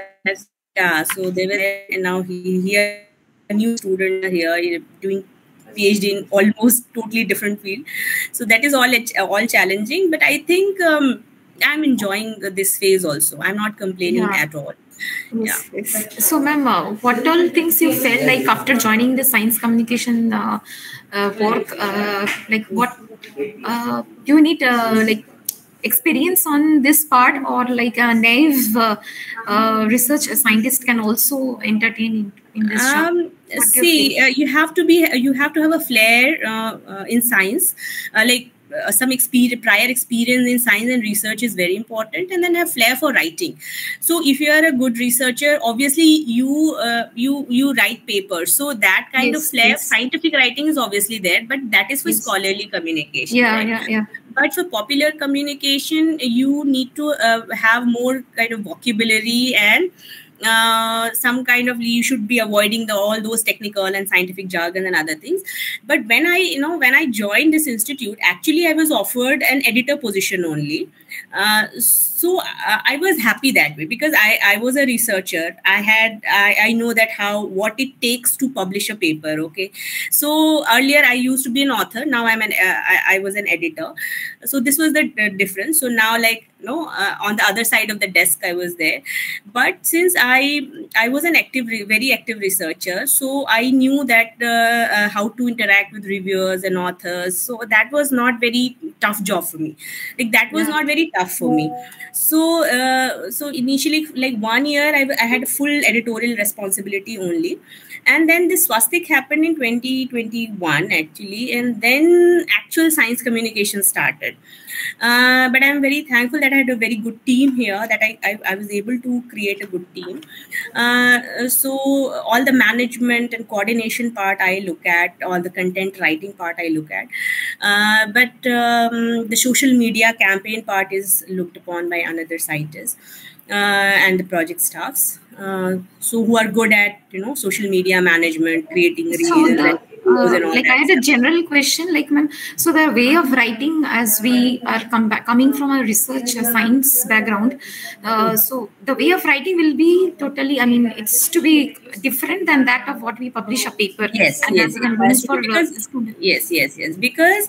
Yeah, so they were there, and now here a new student here doing PhD in almost totally different field. So that is all challenging, but I think I'm enjoying this phase also. I'm not complaining at all. Yes, yes. So, ma'am, what all things you felt like after joining the science communication work? Like, what do you need like experience on this part, or like a naive research scientist can also entertain in this job? See, you have to have a flair in science, like. Some prior experience in science and research is very important, and then have flair for writing. So if you are a good researcher, obviously you write papers, so that kind of flair, scientific writing is obviously there, but that is for scholarly communication. Yeah. But for popular communication, you need to have more kind of vocabulary and some kind of, you should be avoiding all those technical and scientific jargon and other things. But when I joined this institute, actually I was offered an editor position only. So I was happy that way, because I was a researcher. I know that what it takes to publish a paper. Okay, so earlier I used to be an author. Now I was an editor. So this was the difference. So now, like, on the other side of the desk I was there. But since I was an very active researcher, so I knew that how to interact with reviewers and authors. So that was not very tough job for me. Like, that was not very tough for me. So initially, like 1 year, I had full editorial responsibility only. And then this swastik happened in 2021 actually, and then actual science communication started. But I'm very thankful that I had a very good team here, that I was able to create a good team. So all the management and coordination part I look at, all the content writing part I look at. But the social media campaign part is looked upon by another scientist and the project staffs. So who are good at social media management, creating reels. Like, I had a general question, like, ma'am, so the way of writing, as we are coming from a research science background, so the way of writing will be totally, I mean, it's to be different than that of what we publish a paper. Yes. Because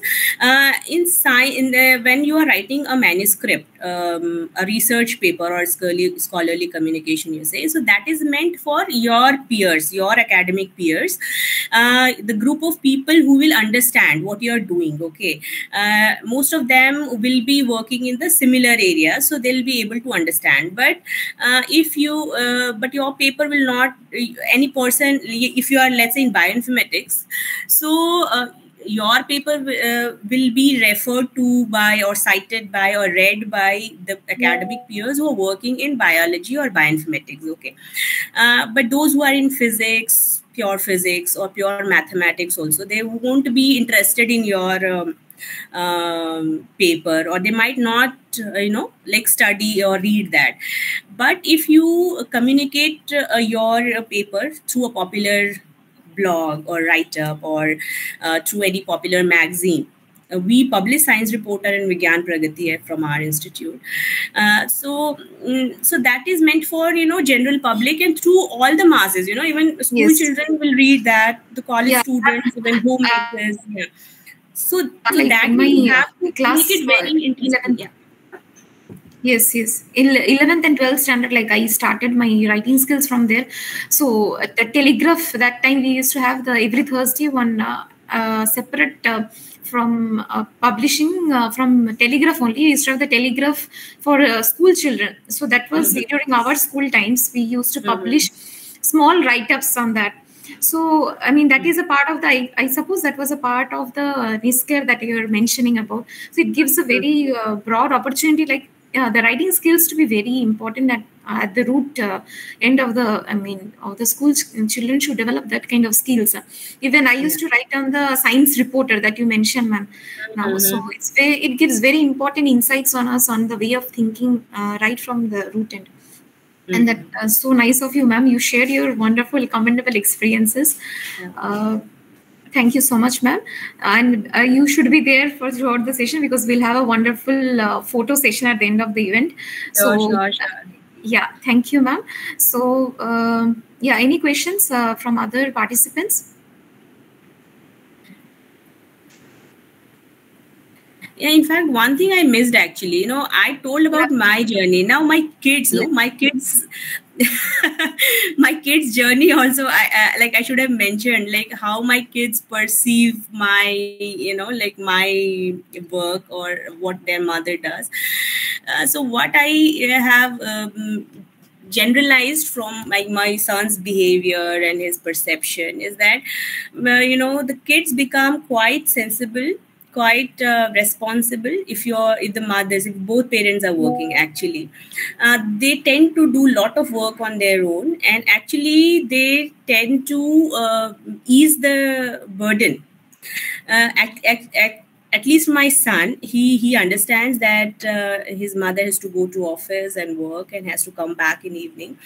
in science, when you are writing a manuscript, a research paper or scholarly communication, you say, so that is meant for your peers, your academic peers, the group of people who will understand what you are doing. Okay, most of them will be working in the similar area, so they'll be able to understand. But but your paper will not, any person, if you are, let's say, in bioinformatics, so your paper will be referred to by, or cited by, or read by the academic peers who are working in biology or bioinformatics. Okay, but those who are in physics, pure physics or pure mathematics also, they won't be interested in your paper, or they might not like study or read that. But if you communicate your paper through a popular blog or write-up, or through any popular magazine. We publish Science Reporter and Vigyan Pragati from our institute. So that is meant for general public and through all the masses. Even school children will read that. The college students, even homemakers. So that we have to class, make it very interesting. Yes. In 11th and 12th standard, like, I started my writing skills from there. So at the Telegraph, that time we used to have every Thursday one separate from publishing from Telegraph only. We used to have the Telegraph for school children. So that was during our school times. We used to publish small write-ups on that. So, I mean, that is a part of I suppose that was a part of the NISCARE that you are mentioning about. So it gives a very broad opportunity, like, the writing skills to be very important at the root end of the school. Children should develop that kind of skills. Even I used to write on the science reporter that you mentioned, ma'am. Now, so it gives very important insights on us on the way of thinking right from the root end. And that so nice of you, ma'am. You shared your wonderful, commendable experiences. Thank you so much, ma'am. And you should be there for throughout the session, because we'll have a wonderful photo session at the end of the event. Sure. Yeah, thank you, ma'am. So, yeah, any questions from other participants? Yeah, in fact, one thing I missed actually, I told about my journey. Now my kids, my kids journey also, I should have mentioned like how my kids perceive my my work or what their mother does. So what I have generalized from my son's behavior and his perception is that the kids become quite sensible, quite responsible if both parents are working. Actually, they tend to do a lot of work on their own, and actually they tend to ease the burden. At least my son, he understands that his mother has to go to office and work and has to come back in evening.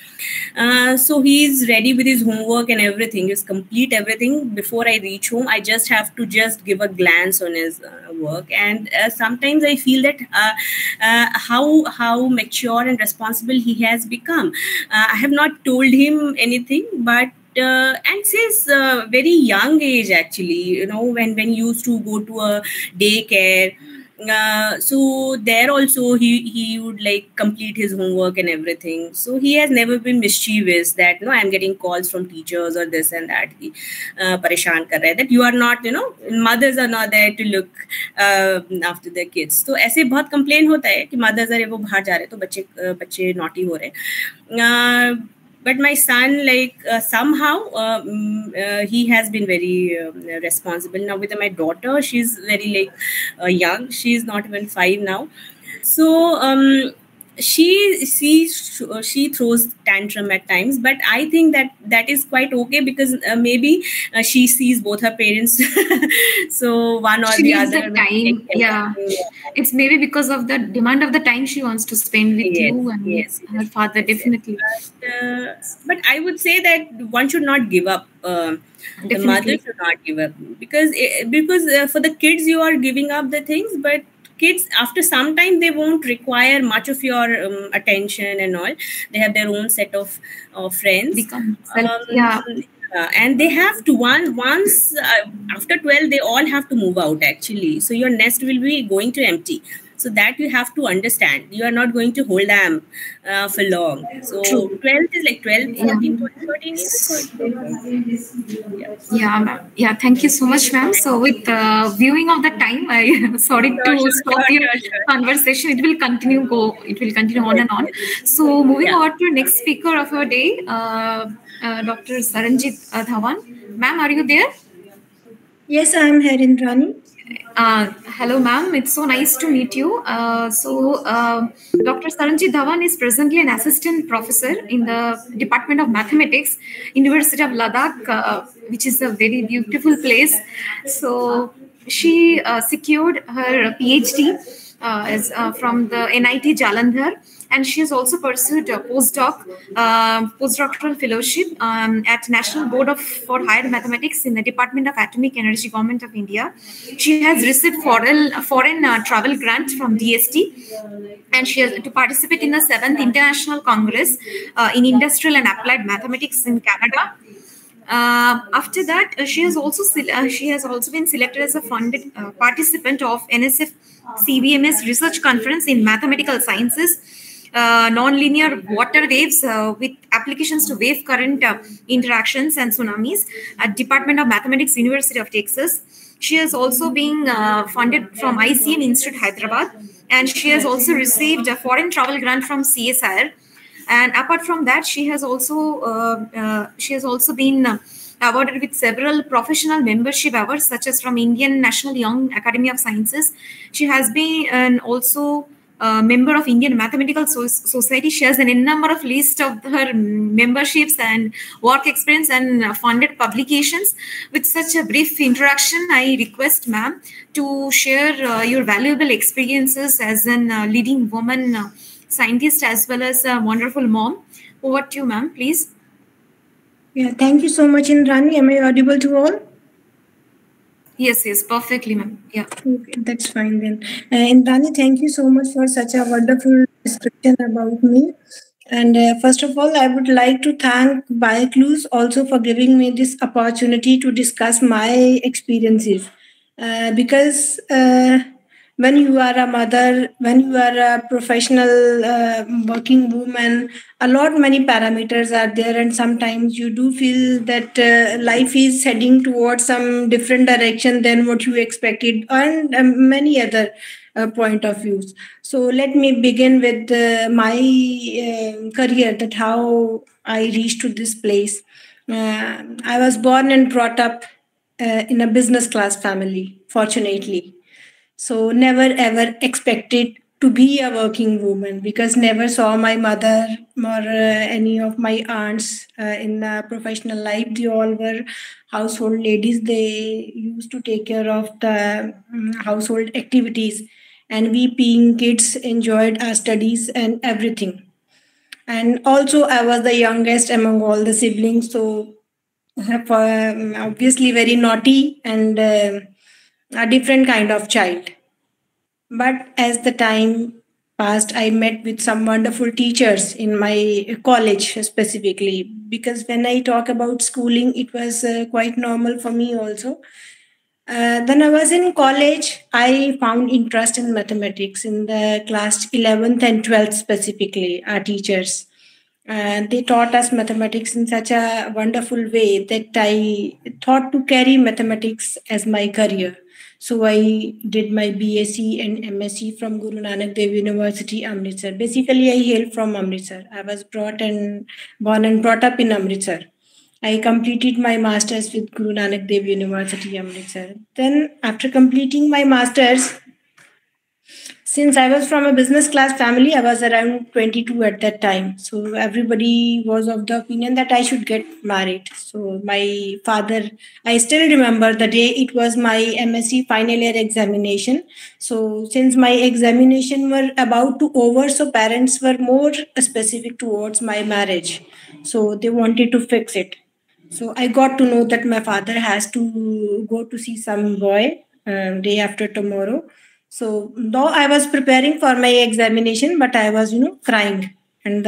So he's ready with his homework and everything. He's complete everything before I reach home. I just have to give a glance on his work. And sometimes I feel that how mature and responsible he has become. I have not told him anything, but and since very young age, actually, when he used to go to a daycare, so there also he would complete his homework and everything. So he has never been mischievous that I'm getting calls from teachers or this and that, pareshan kar rahe, that you are not, mothers are not there to look after their kids. So ऐसे बहुत complain होता है कि mothers are वो बाहर जा रहे तो बच्चे naughty हो रहे. But my son, somehow, he has been very responsible. Now with my daughter, she's very young. She's not even 5 now. So she throws tantrum at times, but I think that is quite okay, because maybe she sees both her parents. So one or she the needs other. The time. Yeah. It's maybe because of the demand of the time she wants to spend with you and her father, definitely. But I would say that one should not give up. The mother should not give up, because for the kids you are giving up the things, but kids after some time they won't require much of your attention and all. They have their own set of friends. And they have to once after 12 they all have to move out actually. So your nest will be going to empty. So that you have to understand. You are not going to hold them for long. So 12 is 12, 14, 13 years. Yeah, thank you so much, ma'am. So with viewing of the time, I sorry to stop your conversation. It will continue on and on. So moving on to next speaker of our day, Dr. Saranjeet Dhawan. Ma'am, are you there? Yes, I am here, Indrani. Hello, ma'am. It's so nice to meet you. Dr. Saranjeet Dhawan is presently an assistant professor in the Department of Mathematics, University of Ladakh, which is a very beautiful place. So she secured her Ph.D. From the NIT Jalandhar, and she has also pursued a postdoctoral fellowship at National Board for Higher Mathematics in the Department of Atomic Energy, Government of India. She has received foreign travel grant from DST, and she has to participate in the 7th International Congress in Industrial and Applied Mathematics in Canada. After that, she has also been selected as a funded participant of NSF CBMS Research Conference in Mathematical Sciences, non-linear water waves with applications to wave current interactions and tsunamis at Department of Mathematics, University of Texas. She has also been funded from ICN Institute, Hyderabad, and she has also received a foreign travel grant from CSIR. And apart from that, she has also been awarded with several professional membership awards, such as from Indian National Young Academy of Sciences. She has been also member of Indian Mathematical Society, shares an in number of list of her memberships and work experience and funded publications. With such a brief introduction, I request ma'am to share your valuable experiences as a leading woman scientist as well as a wonderful mom. Over to you, ma'am, please. Yeah, thank you so much, Indrani. Am I audible to all? Yes, perfectly, ma'am. Yeah. Okay, that's fine then. Indrani, thank you so much for such a wonderful description about me. And first of all, I would like to thank Bioclues also for giving me this opportunity to discuss my experiences. Because when you are a mother, when you are a professional working woman, a lot many parameters are there, and sometimes you do feel that life is heading towards some different direction than what you expected, and many other point of views. So let me begin with my career, that how I reached to this place. I was born and brought up in a business class family, fortunately. So never ever expected to be a working woman, because never saw my mother or any of my aunts in professional life. They all were household ladies. They used to take care of the household activities, and we being kids enjoyed our studies and everything. And also I was the youngest among all the siblings, so obviously very naughty and a different kind of child. But as the time passed, I met with some wonderful teachers in my college specifically, because when I talk about schooling, it was quite normal for me also. Then I was in college, I found interest in mathematics in the class 11th and 12th specifically, our teachers. They taught us mathematics in such a wonderful way that I thought to carry mathematics as my career. So I did my BSc and MSc from Guru Nanak Dev University, Amritsar. Basically, I hail from Amritsar. I was born and brought up in Amritsar. I completed my masters with Guru Nanak Dev University, Amritsar. Then, after completing my masters, since I was from a business class family, I was around 22 at that time. So everybody was of the opinion that I should get married. So my father, I still remember the day it was my MSc final year examination. So since my examination were about to over, so parents were more specific towards my marriage. So they wanted to fix it. So I got to know that my father has to go to see some boy day after tomorrow. So though I was preparing for my examination, but I was, crying, and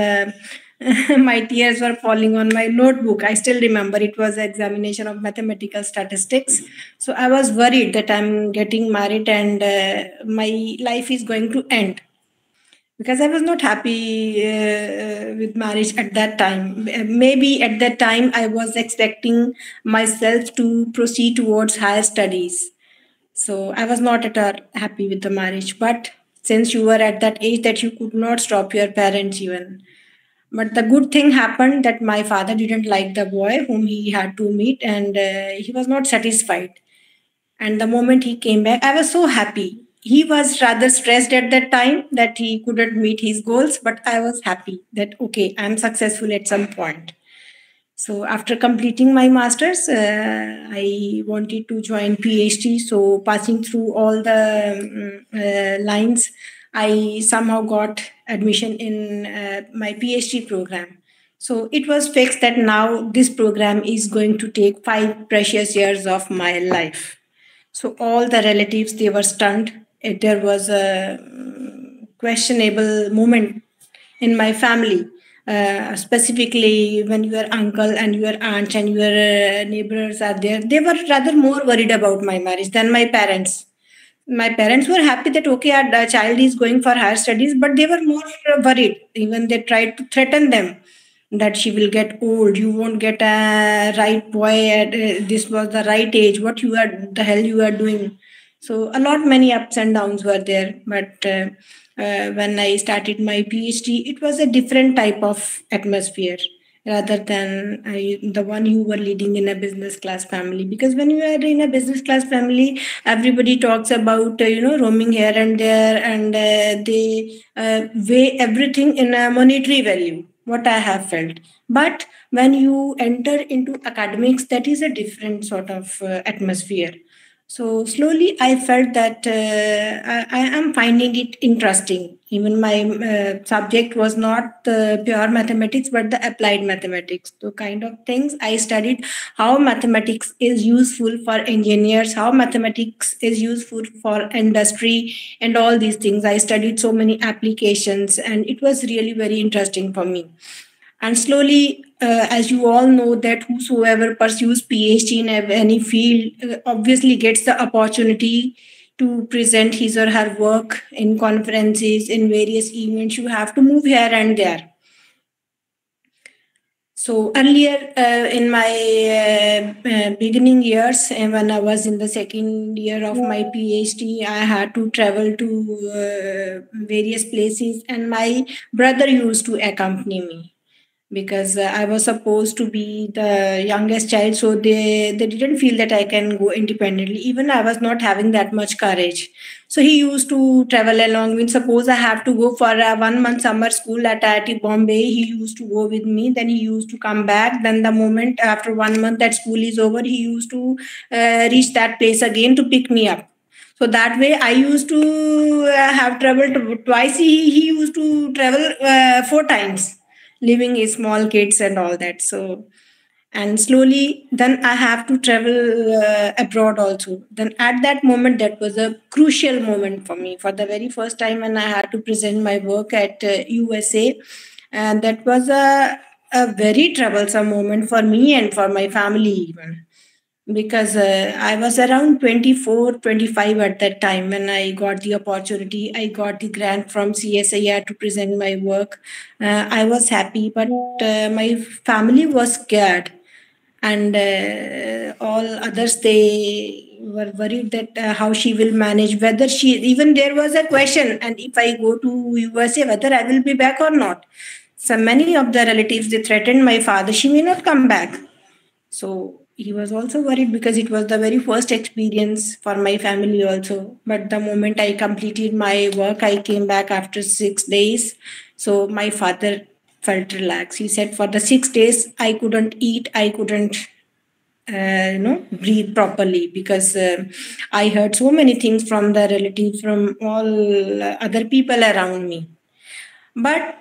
my tears were falling on my notebook. I still remember it was examination of mathematical statistics. So I was worried that I'm getting married and my life is going to end, because I was not happy with marriage at that time. Maybe at that time I was expecting myself to proceed towards higher studies. So I was not at all happy with the marriage. But since you were at that age that you could not stop your parents even. But the good thing happened that my father didn't like the boy whom he had to meet, and he was not satisfied. And the moment he came back, I was so happy. He was rather stressed at that time that he couldn't meet his goals, but I was happy that, okay, I'm successful at some point. So after completing my masters, I wanted to join PhD. So passing through all the lines, I somehow got admission in my PhD program. So it was fixed that now this program is going to take 5 precious years of my life. So all the relatives, they were stunned. There was a questionable moment in my family, specifically when your uncle and your aunt and your neighbors are there. They were rather more worried about my marriage than my parents. My parents were happy that, okay, our child is going for higher studies, but they were more worried. Even they tried to threaten them that she will get old, you won't get a right boy at this was the right age, what you are, the hell you are doing. So a lot many ups and downs were there. But when I started my PhD, it was a different type of atmosphere. rather than the one you were leading in a business class family. Because when you are in a business class family, everybody talks about roaming here and there, and they weigh everything in a monetary value, what I have felt. But when you enter into academics, that is a different sort of atmosphere. So slowly, I felt that I am finding it interesting. Even my subject was not the pure mathematics, but the applied mathematics. So kind of things I studied how mathematics is useful for engineers, how mathematics is useful for industry, and all these things. I studied so many applications, and it was really very interesting for me. And slowly, as you all know, that whosoever pursues PhD in any field obviously gets the opportunity to present his or her work in conferences, in various events. You have to move here and there. So earlier in my beginning years, when I was in the second year of my PhD, I had to travel to various places, and my brother used to accompany me because I was supposed to be the youngest child. So they didn't feel that I can go independently. Even I was not having that much courage. So he used to travel along. When suppose I have to go for a 1 month summer school at IIT Bombay, he used to go with me. Then he used to come back. Then the moment after 1 month that school is over, he used to reach that place again to pick me up. So that way, I used to have traveled twice. He used to travel 4 times, leaving his small kids and all that. So, and slowly, then I have to travel abroad also. Then at that moment, that was a crucial moment for me. For the very first time, when I had to present my work at USA, and that was a very troublesome moment for me and for my family even, because I was around 24, 25 at that time when I got the opportunity. I got the grant from CSIR to present my work. I was happy, but my family was scared, and all others, they were worried that how she will manage, whether she, even there was a question, and if I go to USA, whether I will be back or not. So many of the relatives, they threatened my father, she may not come back. So he was also worried because it was the very first experience for my family also. But the moment I completed my work, I came back after 6 days. So my father felt relaxed. He said for the 6 days, I couldn't eat, I couldn't breathe properly, because I heard so many things from the relatives, from all other people around me. But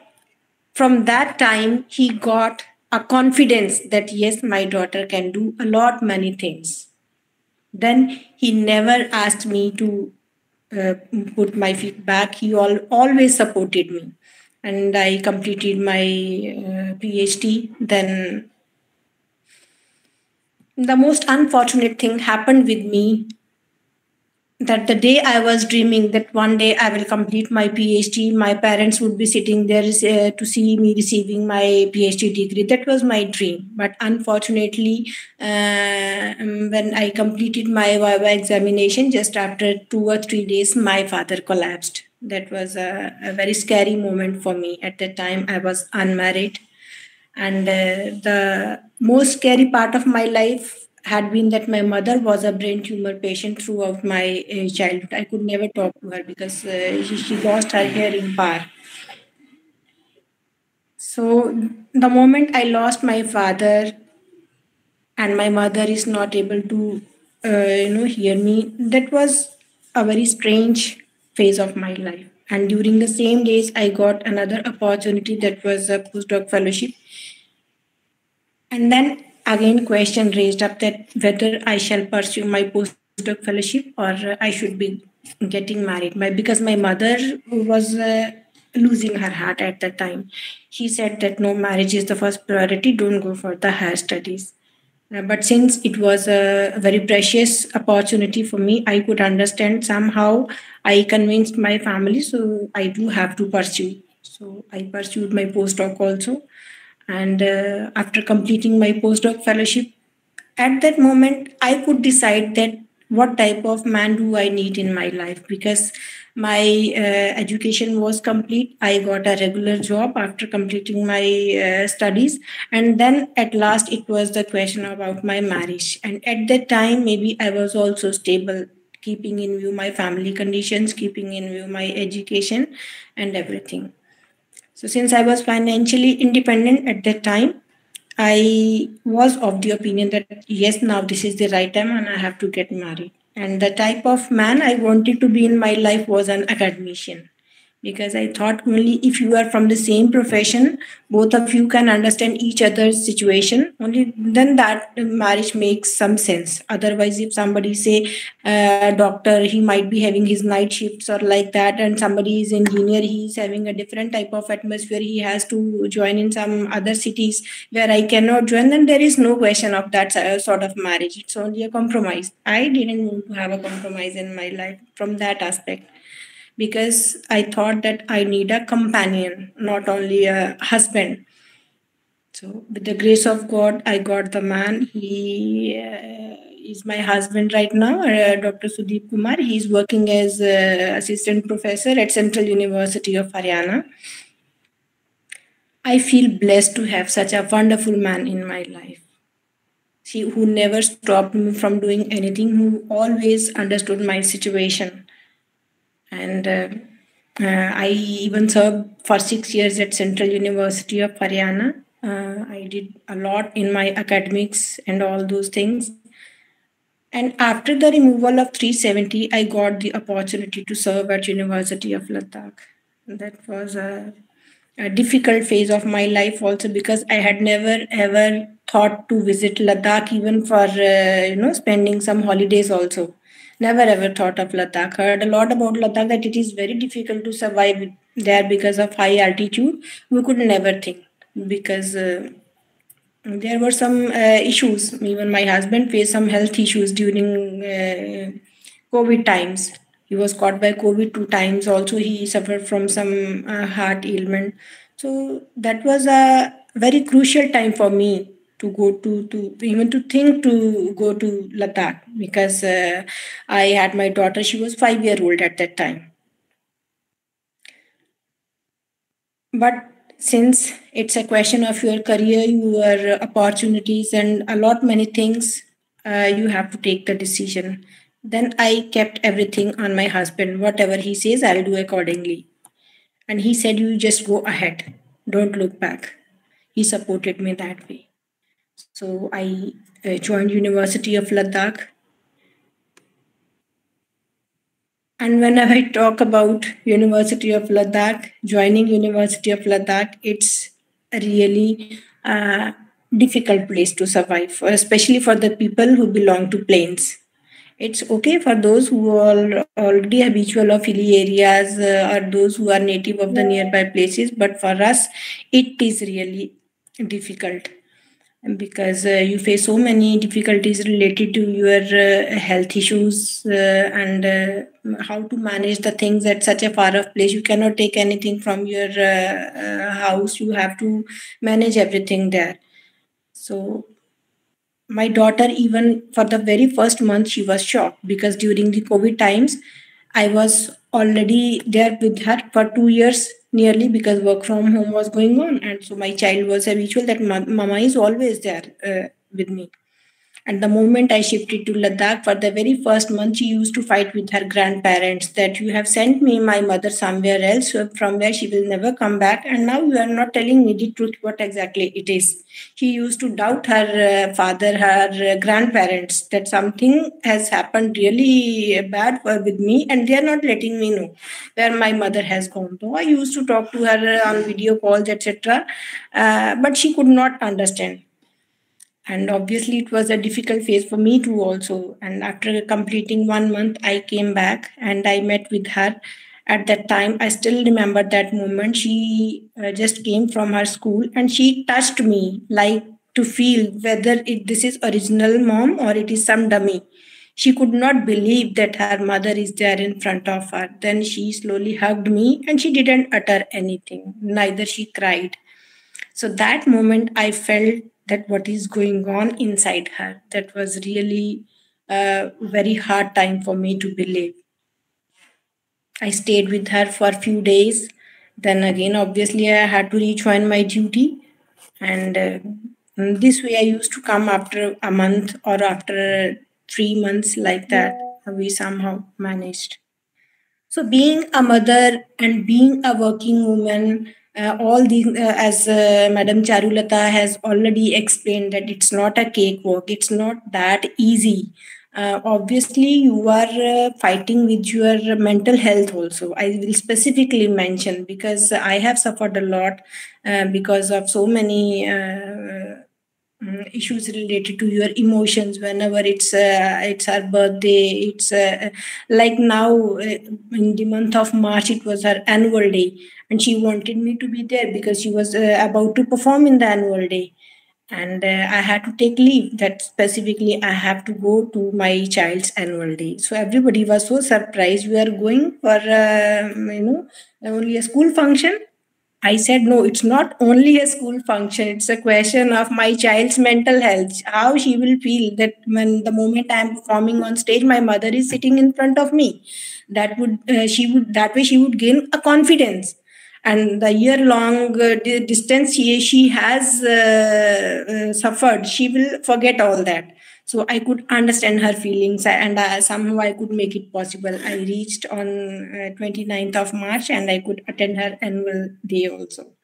from that time, he got a confidence that yes, my daughter can do a lot many things. Then he never asked me to put my feet back. He always supported me, and I completed my PhD. Then the most unfortunate thing happened with me, that the day I was dreaming that one day I will complete my PhD, my parents would be sitting there to see me receiving my PhD degree. That was my dream. But unfortunately, when I completed my Viva examination, just after 2 or 3 days, my father collapsed. That was a very scary moment for me. At that time, I was unmarried. And the most scary part of my life had been that my mother was a brain tumor patient throughout my childhood. I could never talk to her because she lost her hearing power. So the moment I lost my father and my mother is not able to, hear me, that was a very strange phase of my life. And during the same days, I got another opportunity, that was a postdoc fellowship. And then again, question raised up that whether I shall pursue my postdoc fellowship or I should be getting married. Because my mother was losing her heart at that time. She said that no, marriage is the first priority. Don't go for the higher studies. But since it was a very precious opportunity for me, I could understand somehow. I convinced my family, so I do have to pursue. So I pursued my postdoc also. And after completing my postdoc fellowship, at that moment, I could decide that what type of man do I need in my life, because my education was complete. I got a regular job after completing my studies, and then at last it was the question about my marriage. And at that time, maybe I was also stable, keeping in view my family conditions, keeping in view my education and everything. So since I was financially independent at that time, I was of the opinion that yes, now this is the right time and I have to get married. And the type of man I wanted to be in my life was an academician, because I thought only if you are from the same profession, both of you can understand each other's situation. Only then that marriage makes some sense. Otherwise, if somebody say doctor, he might be having his night shifts or like that, and somebody is engineer, he is having a different type of atmosphere. He has to join in some other cities where I cannot join. Then there is no question of that sort of marriage. It's only a compromise. I didn't want to have a compromise in my life from that aspect, because I thought that I need a companion, not only a husband. So, with the grace of God, I got the man. He is my husband right now, Dr. Sudeep Kumar. He is working as assistant professor at Central University of Haryana. I feel blessed to have such a wonderful man in my life. Who never stopped me from doing anything, who always understood my situation. And I even served for 6 years at Central University of Haryana. I did a lot in my academics and all those things. And after the removal of 370, I got the opportunity to serve at University of Ladakh. That was a difficult phase of my life also, because I had never ever thought to visit Ladakh even for spending some holidays also. Never ever thought of Ladakh. Heard a lot about Ladakh, that it is very difficult to survive there because of high altitude. We could never think, because there were some issues. Even my husband faced some health issues during COVID times. He was caught by COVID 2 times. Also, he suffered from some heart ailment. So that was a very crucial time for me to go to even to think to go to Ladakh, because I had my daughter. She was 5 year old at that time. But since it's a question of your career, your opportunities, and a lot many things, you have to take the decision. Then I kept everything on my husband. Whatever he says, I'll do accordingly. And he said, "You just go ahead. Don't look back." He supported me that way. So I joined University of Ladakh. And whenever I talk about University of Ladakh, joining University of Ladakh, it's a really difficult place to survive, especially for the people who belong to plains. It's okay for those who are already habitual of hilly areas or those who are native of the nearby places, but for us, it is really difficult, because you face so many difficulties related to your health issues, and how to manage the things at such a far off place. You cannot take anything from your house. You have to manage everything there. So my daughter, even for the very first month, she was shocked, because during the COVID times, I was already there with her for 2 years nearly, because work from home was going on. And so my child was habitual that mama is always there with me. And the moment I shifted to Ladakh, for the very first month, she used to fight with her grandparents that you have sent me, my mother, somewhere else from where she will never come back. And now you are not telling me the truth, what exactly it is. She used to doubt her father, her grandparents, that something has happened really bad with me, and they are not letting me know where my mother has gone. Though I used to talk to her on video calls, etc., but she could not understand. And obviously it was a difficult phase for me too also. And after completing 1 month, I came back and I met with her. At that time, I still remember that moment. She just came from her school and she touched me, like to feel whether this is original mom or it is some dummy. She could not believe that her mother is there in front of her. Then she slowly hugged me and she didn't utter anything, neither she cried. So that moment I felt that what is going on inside her, that was really a very hard time for me to believe. I stayed with her for a few days. Then again, obviously, I had to rejoin my duty. And this way, I used to come after a month or after 3 months, like that. We somehow managed. So, being a mother and being a working woman, all these, as Madam Charulata has already explained, that it's not a cakewalk, it's not that easy. Obviously, you are fighting with your mental health also. I will specifically mention because I have suffered a lot because of so many issues related to your emotions whenever it's her birthday. It's like now in the month of March it was her annual day, and she wanted me to be there because she was about to perform in the annual day, and I had to take leave. That specifically I have to go to my child's annual day. So everybody was so surprised. We are going for only a school function. I said, no, it's not only a school function. It's a question of my child's mental health. How she will feel that when the moment I am performing on stage, my mother is sitting in front of me. That way she would gain a confidence. And the year-long distance she has suffered, she will forget all that. So I could understand her feelings, and somehow I could make it possible. I reached on 29th of March, and I could attend her annual day also.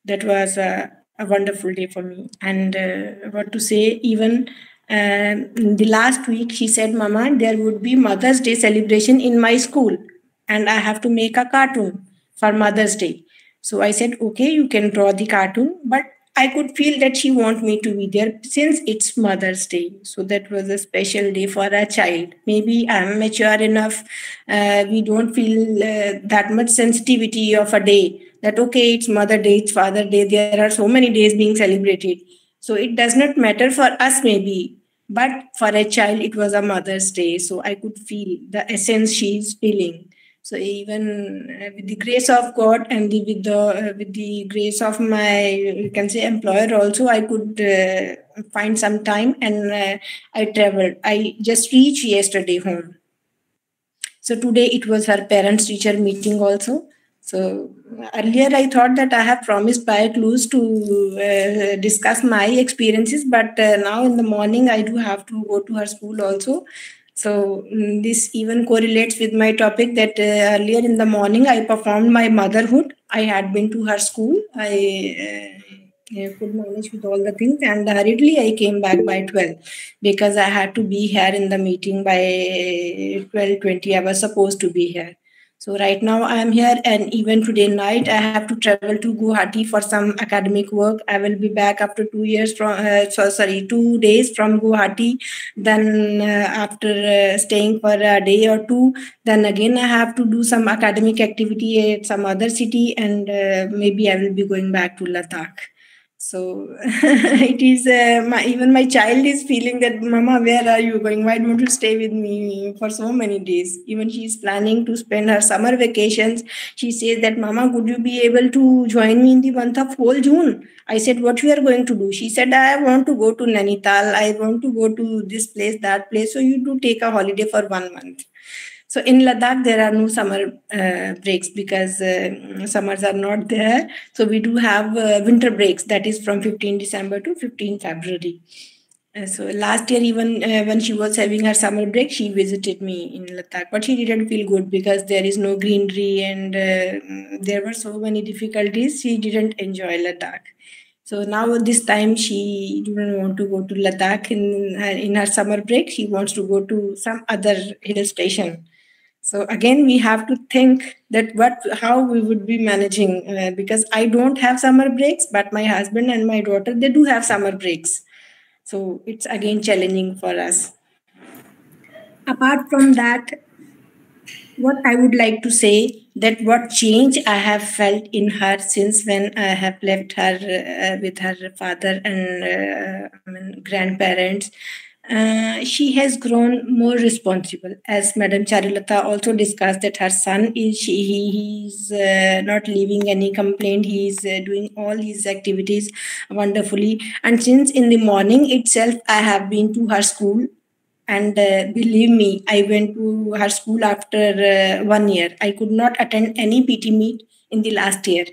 That was a wonderful day for me. And what to say, even the last week, she said, Mama, there would be Mother's Day celebration in my school, and I have to make a cartoon for Mother's Day. So I said, okay, you can draw the cartoon, but I could feel that she wants me to be there since it's Mother's Day. So that was a special day for a child. Maybe I'm mature enough. We don't feel that much sensitivity of a day that, okay, it's Mother Day, it's Father Day. There are so many days being celebrated. So it does not matter for us maybe. But for a child, it was a Mother's Day. So I could feel the essence she's feeling. So even with the grace of God and with the grace of my, you can say, employer also, I could find some time, and I traveled. I just reached yesterday home. So today it was her parents teacher meeting also. So earlier I thought that I have promised Bioclues to discuss my experiences, but now in the morning I do have to go to her school also. So this even correlates with my topic that earlier in the morning I performed my motherhood. I had been to her school. I could manage with all the things, and hurriedly I came back by 12 because I had to be here in the meeting by 12:20. I was supposed to be here. So right now I am here, and even today night I have to travel to Guwahati for some academic work. I will be back after 2 years from 2 days from Guwahati. Then after staying for a day or two, then again I have to do some academic activity at some other city, and maybe I will be going back to Ladakh. So it is even my child is feeling that, Mama, where are you going? Why don't you stay with me for so many days? Even she is planning to spend her summer vacations. She says that, Mama, could you be able to join me in the month of whole June? I said, what we are going to do? She said, I want to go to Nainital. I want to go to this place, that place. So you do take a holiday for 1 month. So in Ladakh, there are no summer breaks because summers are not there. So we do have winter breaks, that is from 15 December to 15 February. So last year, even when she was having her summer break, she visited me in Ladakh, but she didn't feel good because there is no greenery and there were so many difficulties. She didn't enjoy Ladakh. So now this time she didn't want to go to Ladakh in her summer break. She wants to go to some other hill station. So again, we have to think that how we would be managing because I don't have summer breaks, but my husband and my daughter, they do have summer breaks. So it's again challenging for us. Apart from that, what I would like to say that what change I have felt in her since when I have left her with her father and grandparents. She has grown more responsible, as Madam Charulata also discussed that her son he's not leaving any complaint. He's doing all his activities wonderfully. And since in the morning itself, I have been to her school, And believe me, I went to her school after 1 year. I could not attend any PT meet in the last year,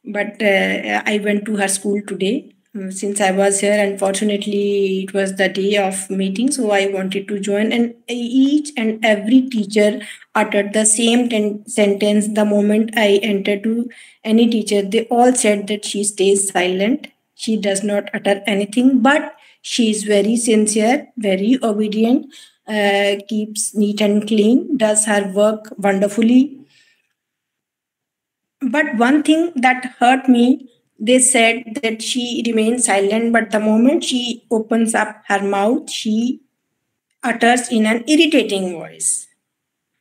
but I went to her school today. Since I was here, unfortunately, it was the day of meeting, so I wanted to join. And each and every teacher uttered the same sentence the moment I entered to any teacher. They all said that she stays silent, she does not utter anything, but she is very sincere, very obedient, keeps neat and clean, does her work wonderfully. But one thing that hurt me, they said that she remains silent, but the moment she opens up her mouth, she utters in an irritating voice.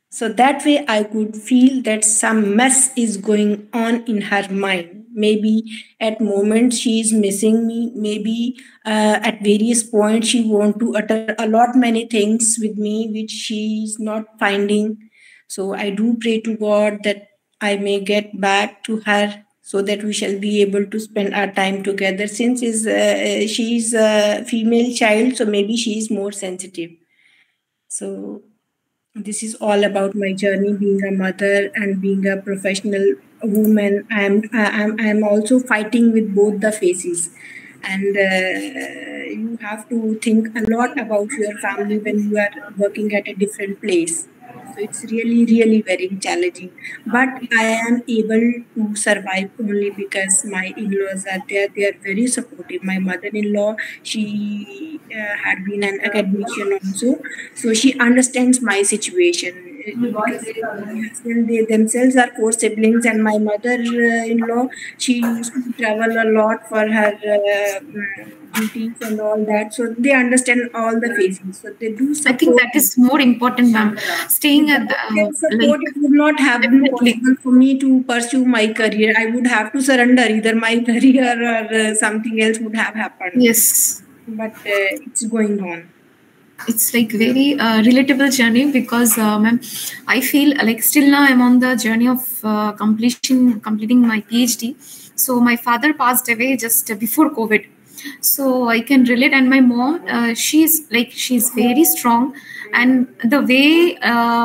So that way I could feel that some mess is going on in her mind. Maybe at moments she is missing me. Maybe at various points she want to utter a lot many things with me which she is not finding. So I do pray to God that I may get back to her so that we shall be able to spend our time together. Since she is a female child, so maybe she is more sensitive. So this is all about my journey being a mother and being a professional woman. I'm also fighting with both the faces, and you have to think a lot about your family when you are working at a different place. So it's really very challenging, but I am able to survive only because my in-laws are there. They are very supportive. My mother-in-law, she had been an academician also, so she understands my situation. Because my husband, they themselves are four siblings, and my mother-in-law, she used to travel a lot for her duties and all that. So they understand all the phases. So they do support. I think that is more important, ma'am. Staying at the support, it would not have been possible for me to pursue my career. I would have to surrender either my career or something else would have happened. Yes, but it's going on. It's like very relatable journey because ma'am, I feel like still now I'm on the journey of completing my PhD. So my father passed away just before COVID, so I can relate. And my mom, she's very strong, and the way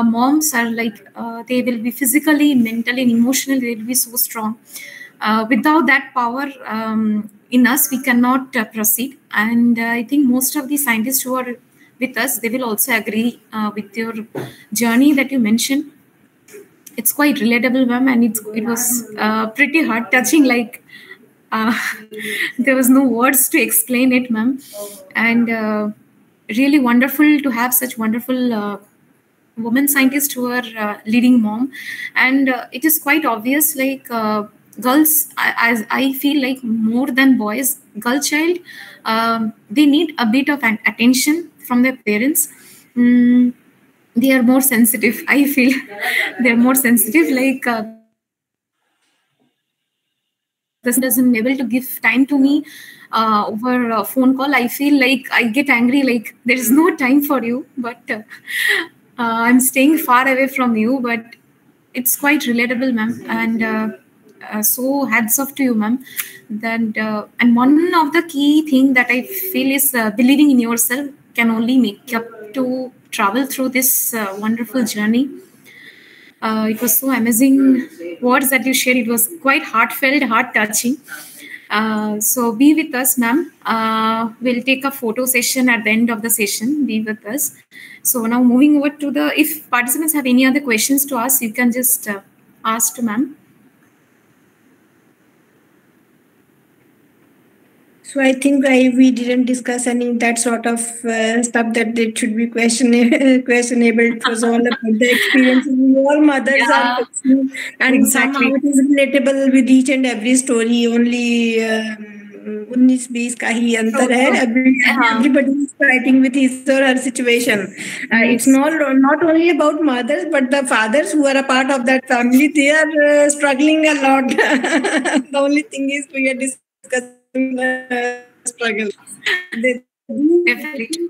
moms are they will be physically, mentally, and emotionally, they will be so strong. Without that power in us, we cannot proceed. And I think most of the scientists who are with us, they will also agree with your journey that you mentioned. It's quite relatable, ma'am, and it was pretty heart touching. There was no words to explain it, ma'am, and really wonderful to have such wonderful women scientists who are leading mom. And it is quite obvious, girls, as I feel like more than boys, girl child, they need a bit of attention from their parents. They are more sensitive. I feel they're more sensitive. This doesn't able to give time to me over a phone call. I feel like I get angry. Like there is no time for you, but I'm staying far away from you. But it's quite relatable, ma'am. And so hats off to you, ma'am. And one of the key thing that I feel is believing in yourself can only make up to travel through this wonderful journey. It was so amazing words that you shared. It was quite heartfelt, heart-touching. So be with us, ma'am. We'll take a photo session at the end of the session. Be with us. So now moving over to if participants have any other questions to ask, you can just ask to ma'am. So I think we didn't discuss any that sort of stuff that it should be questionable. It was all about the experiences. All mothers are facing, and exactly. somehow it is relatable with each and every story. Only 19-20 का ही अंतर है. Everybody is fighting with his or her situation. It's not only about mothers, but the fathers who are a part of that family. They are struggling a lot. The only thing is we are discussing struggle. They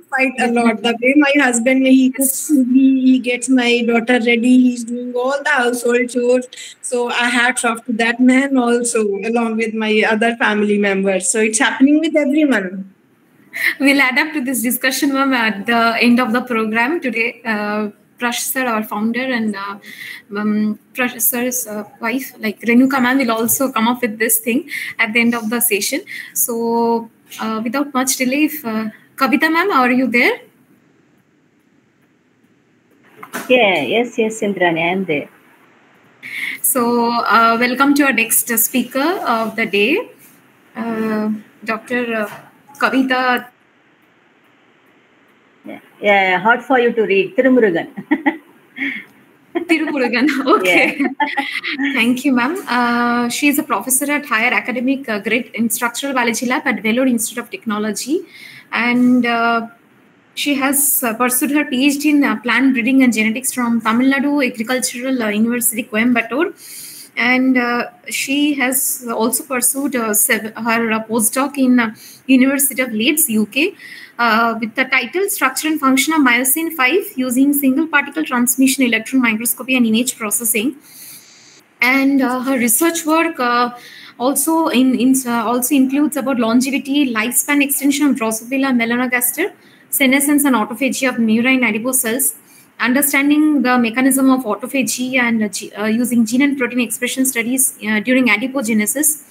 fight a lot. The way my husband, he cooks, he gets my daughter ready, he's doing all the household chores. So I hats off to that man also, along with my other family members. So it's happening with everyone. We'll add up to this discussion, ma'am, at the end of the program today. Prash sir, our founder, and Prash sir's wife, like Renuka ma'am, will also come up with this thing at the end of the session. So, without much delay, if Kavitha ma'am, are you there? Yeah, yes, Indrani, I am there. So, welcome to our next speaker of the day, Dr. Kavitha. Yeah, hard for you to read. Thirumurugan. Thirumurugan. Okay. Yeah. Thank you, ma'am. She is a professor at Higher Academic Grade in Structural Biology Lab at Vellore Institute of Technology. And she has pursued her PhD in plant breeding and genetics from Tamil Nadu Agricultural University, Coimbatore. And she has also pursued her postdoc in University of Leeds, UK, with the title Structure and Function of Myosin 5 using Single Particle Transmission Electron Microscopy and Image Processing. And her research work also includes about longevity, lifespan extension of Drosophila melanogaster, senescence and autophagy of murine adipose cells, understanding the mechanism of autophagy and using gene and protein expression studies during adipogenesis.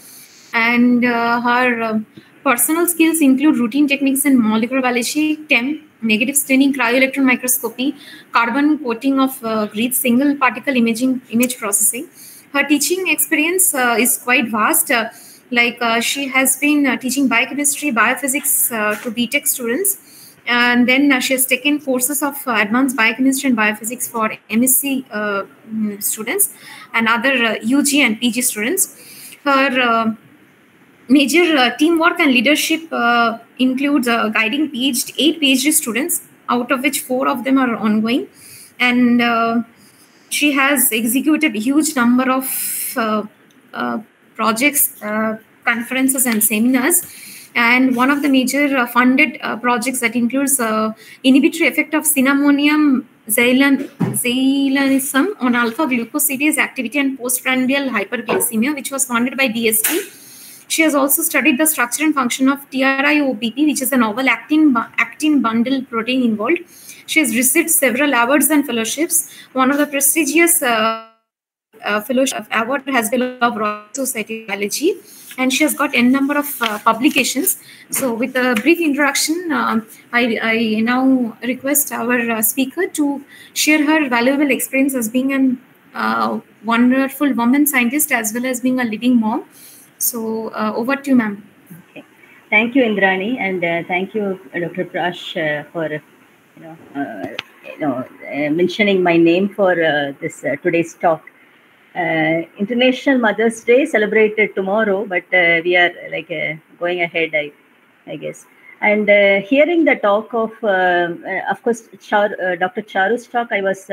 And her personal skills include routine techniques in molecular biology, TEM, negative staining, cryo-electron microscopy, carbon coating of Greek single particle image processing. Her teaching experience is quite vast. She has been teaching biochemistry, biophysics to BTech students. And then she has taken courses of advanced biochemistry and biophysics for MSc students and other UG and PG students. Her major teamwork and leadership includes guiding 8 PhD students, out of which 4 of them are ongoing. And she has executed a huge number of projects, conferences, and seminars. And one of the major funded projects that includes inhibitory effect of cinnamonium xylonism on alpha glucosidase activity and postprandial hyperglycemia, which was funded by DST. She has also studied the structure and function of TRIOBP, which is a novel actin bundle protein involved. She has received several awards and fellowships. One of the prestigious fellowship award has been of Royal Society of Biology, and she has got n number of publications. So, with a brief introduction, I now request our speaker to share her valuable experience as being a wonderful woman scientist as well as being a living mom. So, over to you, ma'am. Okay. Thank you, Indrani, and thank you, Dr. Prash, for mentioning my name for this today's talk. International Mother's Day celebrated tomorrow, but we are going ahead, I guess. And hearing the talk of course, Dr. Charu's talk, I was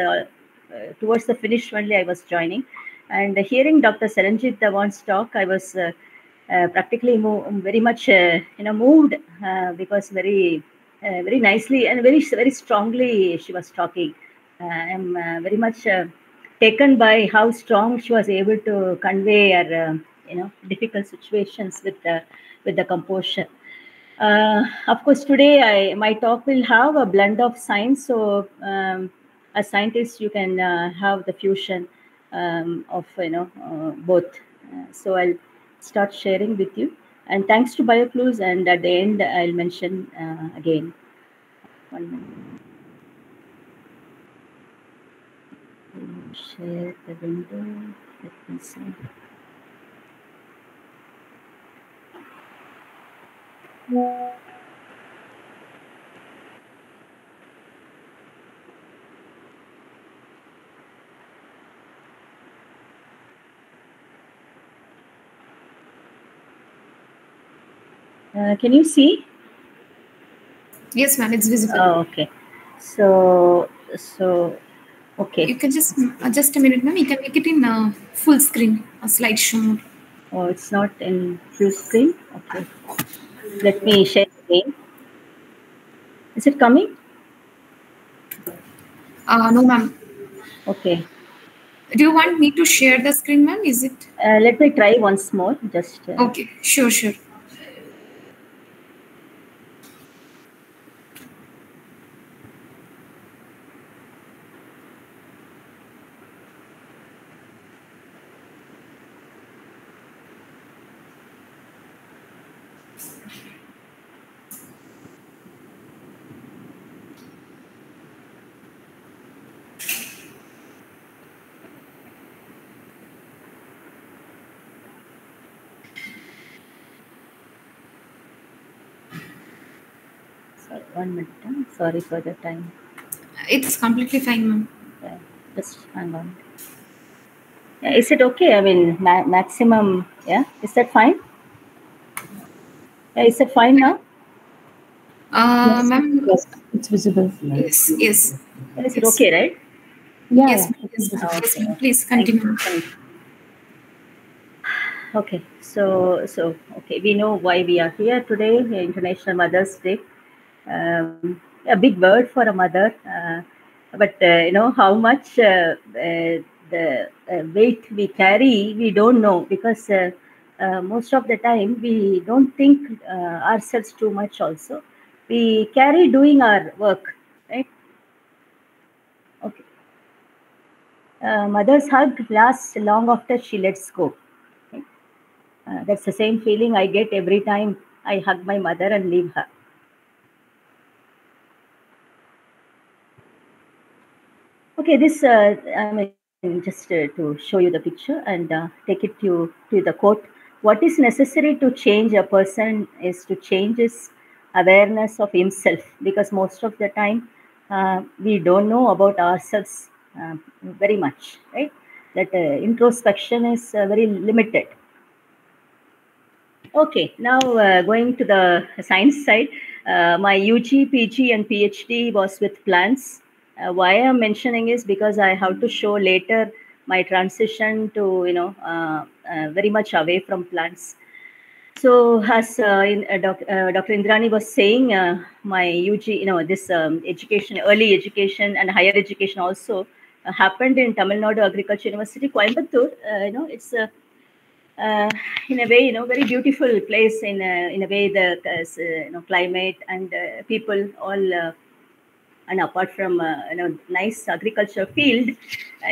towards the finish only I was joining. And hearing Dr. Saranjeet Dhawan's talk, I was practically very much moved because very nicely and very strongly she was talking. I am very much taken by how strong she was able to convey her difficult situations with the composure. Of course, today my talk will have a blend of science. So as scientists, you can have the fusion of both. So I'll start sharing with you. And thanks to Bioclues, and at the end I'll mention again. 1 minute. Share the window. Let me see. Can you see? Yes, ma'am, it's visible. Oh, okay. So okay. You can just a minute, ma'am. You can make it in full screen, a slideshow mode. Oh, it's not in full screen. Okay. Let me share again. Is it coming? No, ma'am. Okay. Do you want me to share the screen, ma'am? Is it? Let me try once more. Just. Okay. Sure. Sorry, 1 minute. Sorry for the time. It's completely fine, ma'am. Yeah, just hang on. Yeah, is it okay? I mean, maximum. Yeah, is that fine? Yeah, is it fine now? Yes, Ma'am, yes, it's visible. yes, yes. Is it Yes. okay, right? Yeah, Yes, yeah, ma'am. it's Yes, visible. yes, Okay. ma'am. Please Thank you. continue. Okay, so okay, we know why we are here today, International Mother's Day. A big word for a mother, but how much the weight we carry, we don't know, because most of the time we don't think ourselves too much. Also, we carry doing our work, right? Okay. Mother's hug lasts long after she lets go. Right? That's the same feeling I get every time I hug my mother and leave her. Okay, this I mean, just to show you the picture and take it to the quote. What is necessary to change a person is to change his awareness of himself, because most of the time we don't know about ourselves very much, right? That introspection is very limited. Okay, now going to the science side, my UG, PG, and PhD was with plants. Why I'm mentioning is because I have to show later my transition to very much away from plants. So as Dr. Indrani was saying, my UG, this education, early education and higher education also happened in Tamil Nadu Agriculture University, Coimbatore. It's in a way, very beautiful place. In a way, the climate and people all. And apart from nice agriculture field,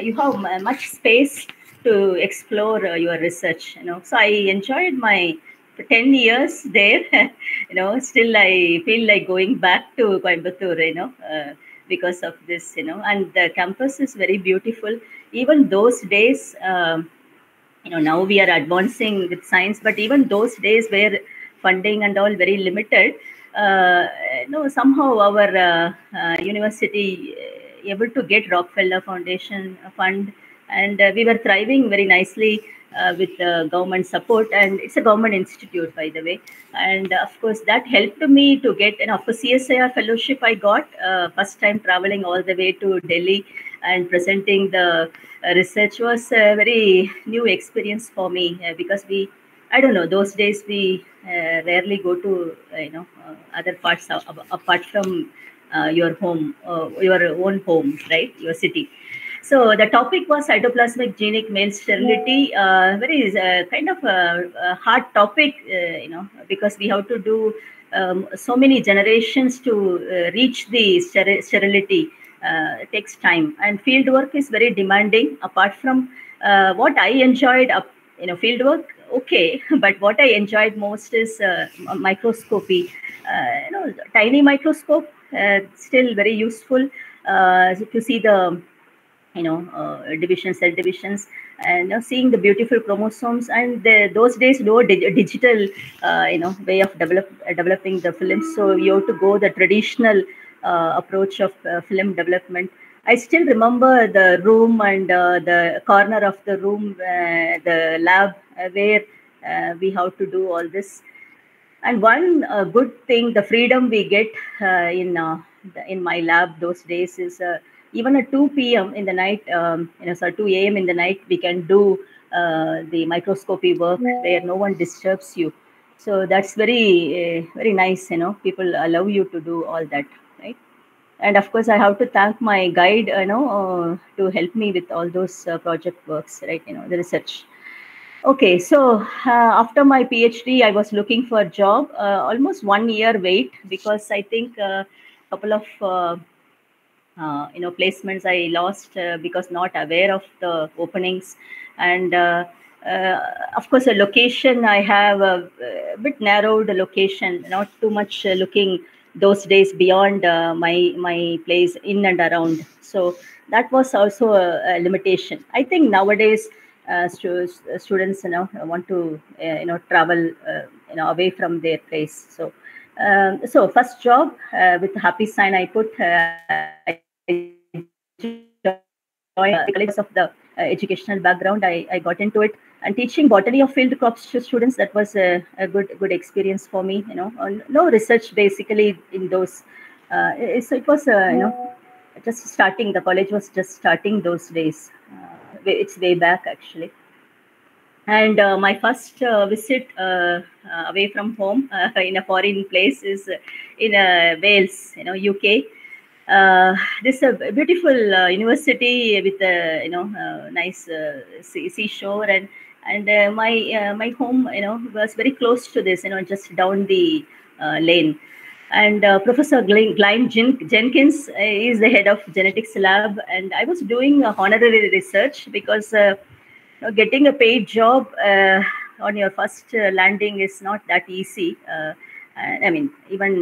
you have much space to explore your research. So I enjoyed my 10 years there. Still I feel like going back to Coimbatore. Because of this. And the campus is very beautiful. Even those days. Now we are advancing with science, but even those days where funding and all very limited, somehow our university able to get Rockefeller Foundation fund, and we were thriving very nicely with government support, and it's a government institute, by the way. And of course that helped me to get of course CSIR fellowship I got, first time traveling all the way to Delhi and presenting the research was a very new experience for me, because I don't know, those days we rarely go to other parts apart from your home, your own home, right, your city. So the topic was cytoplasmic genic male sterility. Very kind of a hard topic, because we have to do so many generations to reach the sterility. It takes time, and field work is very demanding. Apart from what I enjoyed, field work, okay, but what I enjoyed most is microscopy. Tiny microscope, still very useful to see the cell divisions, and seeing the beautiful chromosomes. And those days no digital way of developing the films, so you have to go the traditional approach of film development. I still remember the room and the corner of the room, the lab where we have to do all this. And one good thing, the freedom we get in my lab those days is even at 2 p.m. in the night, 2 a.m. in the night, we can do the microscopy work where no one disturbs you. So that's very nice. People allow you to do all that, right? And of course, I have to thank my guide, to help me with all those project works, right? The research. Okay, so after my PhD, I was looking for a job. Almost 1 year wait, because I think a couple of placements I lost because not aware of the openings. And of course, a location I have a bit narrowed location, not too much looking those days beyond my place in and around. So that was also a limitation. I think nowadays students want to travel away from their place. So So first job with the happy sign I put because of the educational background, I got into it, and teaching botany of field crops to students, that was a good experience for me. No research basically in those. So it was just starting. The college was just starting those days. It's way back actually. And my first visit away from home in a foreign place is in Wales, UK. This is a beautiful university with a nice seashore, and my home was very close to this, just down the lane. And Professor Jenkins is the head of genetics lab, and I was doing honorary research because getting a paid job on your first landing is not that easy. I mean, even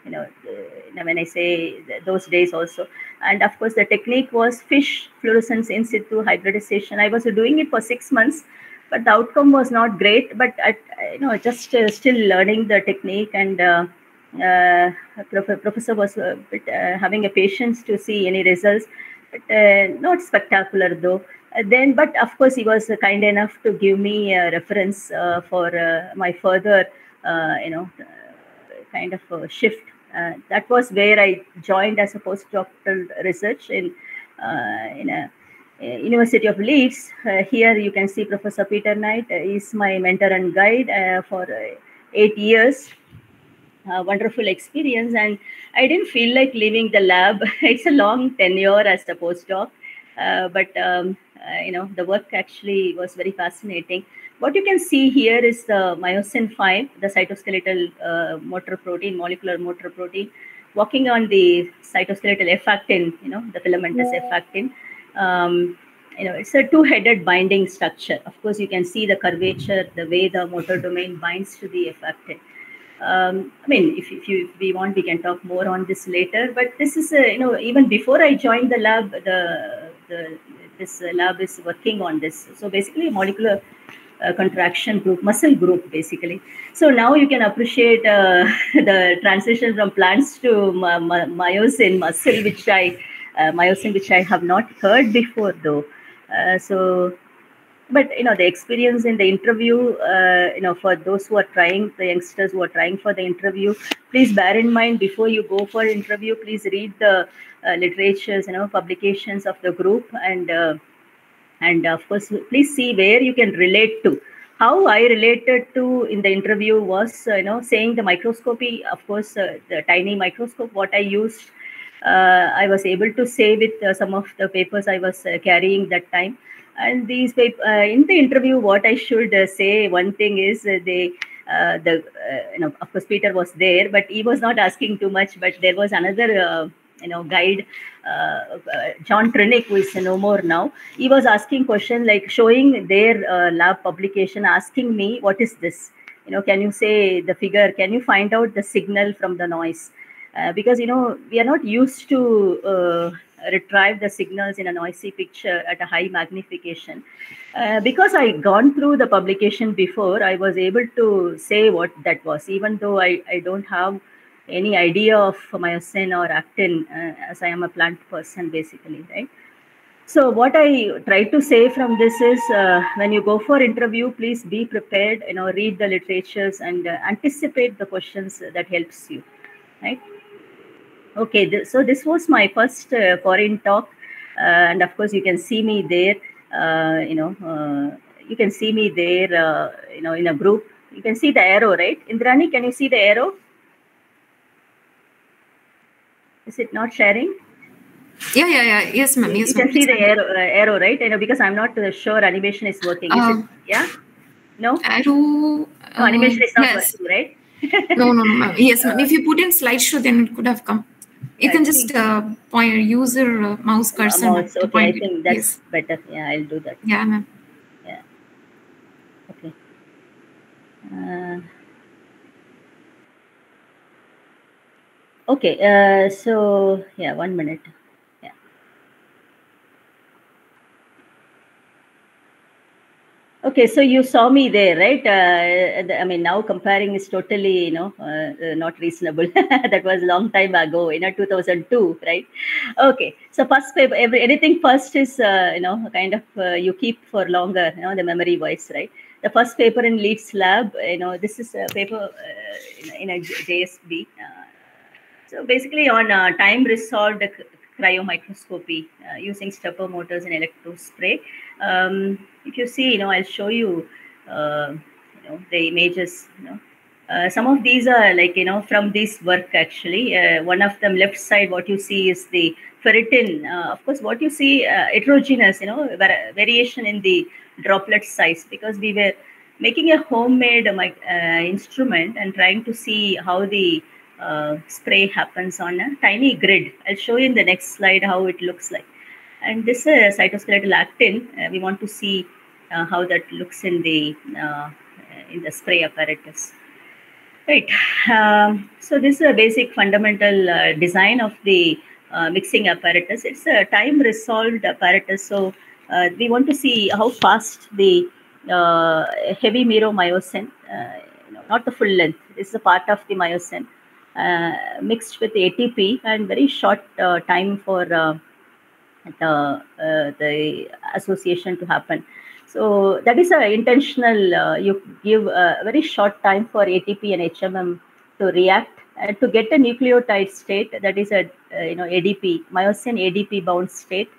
when I say those days also. And of course, the technique was fish fluorescence in situ hybridization. I was doing it for 6 months, but the outcome was not great. But just still learning the technique, and professor was having a patience to see any results, but not spectacular though. But of course, he was kind enough to give me a reference for my further, kind of a shift. That was where I joined as a postdoctoral research in a University of Leeds. Here you can see Professor Peter Knight is my mentor and guide for 8 years. Wonderful experience, and I didn't feel like leaving the lab. It's a long tenure as a postdoc, but the work actually was very fascinating. What you can see here is the myosin 5, the cytoskeletal motor protein, molecular motor protein, working on the cytoskeletal effectin, the filamentous effectin. It's a two-headed binding structure. Of course, you can see the curvature, the way the motor domain binds to the effectin. I mean, if we want, we can talk more on this later. But this is, even before I joined the lab, this lab is working on this. So basically, molecular contraction group, muscle group, basically. So now you can appreciate the transition from plants to myosin muscle, which I have not heard before, though. But the experience in the interview, for those who are trying, the youngsters who are trying for the interview, please bear in mind, before you go for interview, please read the literatures, publications of the group, and of course, please see where you can relate to. How I related to in the interview was, saying the microscopy, of course, the tiny microscope, what I used, I was able to say with some of the papers I was carrying that time. And these in the interview, what I should say, one thing is of course, Peter was there, but he was not asking too much. But there was another, guide, John Trinick, who is no more now. He was asking questions like showing their lab publication, asking me, what is this? Can you say the figure? Can you find out the signal from the noise? Because, we are not used to retrieve the signals in a noisy picture at a high magnification. Because I gone through the publication before, I was able to say what that was, even though I don't have any idea of myosin or actin, as I am a plant person, basically, right? So what I try to say from this is, when you go for interview, please be prepared, read the literatures and anticipate the questions that helps you, right? Okay, so this was my first foreign talk, and of course you can see me there. You can see me there. In a group. You can see the arrow, right? Indrani, can you see the arrow? Is it not sharing? Yeah. Yes, ma'am. Yes, you can see the arrow, right? Because I'm not sure animation is working. Is it? Yeah. No. Arrow. No, animation is not working, right? No, ma'am. Yes, ma'am. If you put in slideshow, then it could have come. You can just use your mouse cursor. Okay, I think that's better. Yeah, I'll do that. Yeah, ma'am. Yeah. Okay. Okay. So yeah, 1 minute. Yeah. Okay, so you saw me there, right? I mean, now comparing is totally, not reasonable. That was a long time ago, 2002, right? Okay, so first paper, anything first is, kind of you keep for longer, the memory wise, right? The first paper in Leeds lab, this is a paper in a JSB. So basically on time-resolved cryomicroscopy using stepper motors and electrospray. If you see, I'll show you, the images. Some of these are like, from this work actually. One of them, left side, what you see is the ferritin. Of course, what you see, heterogeneous, variation in the droplet size, because we were making a homemade instrument and trying to see how the spray happens on a tiny grid. I'll show you in the next slide how it looks like. And this is cytoskeletal actin. We want to see how that looks in the spray apparatus. Right. So this is a basic fundamental design of the mixing apparatus. It's a time-resolved apparatus. So we want to see how fast the heavy meromyosin, not the full length, this is a part of the myosin, mixed with ATP, and very short time for the association to happen. So that is a intentional, you give a very short time for ATP and HMM to react to get a nucleotide state, that is a ADP, myosin ADP bound state.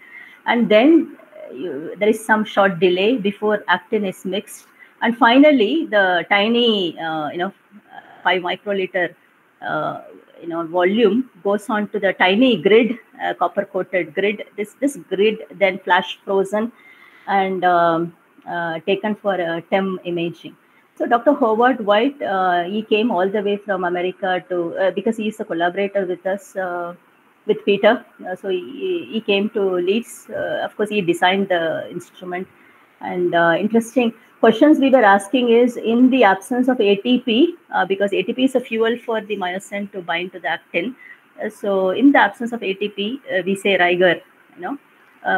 And then there is some short delay before actin is mixed. And finally, the tiny, 5 microliter, volume goes on to the tiny grid, copper coated grid. This grid then flash frozen and taken for TEM imaging. So Dr. Howard White, he came all the way from America to, because he is a collaborator with us, with Peter. So he came to Leeds. Of course, he designed the instrument. And interesting questions we were asking is, in the absence of ATP, because ATP is a fuel for the myosin to bind to the actin. So in the absence of ATP, we say rigor,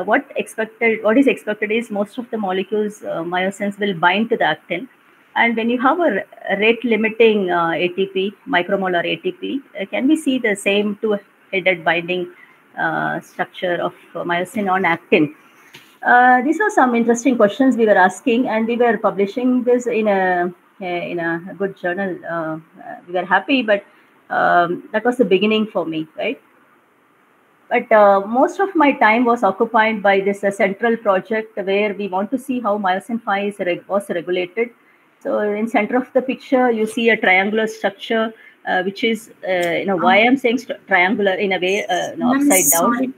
what is expected is most of the molecules, myosins, will bind to the actin. And when you have a rate limiting ATP, micromolar ATP, can we see the same two-headed binding structure of myosin on actin? These are some interesting questions we were asking, and we were publishing this in a good journal. We were happy, but that was the beginning for me, right? But most of my time was occupied by this central project where we want to see how myosin 5 was regulated. So in center of the picture, you see a triangular structure, which is, why I'm saying triangular in a way, upside down.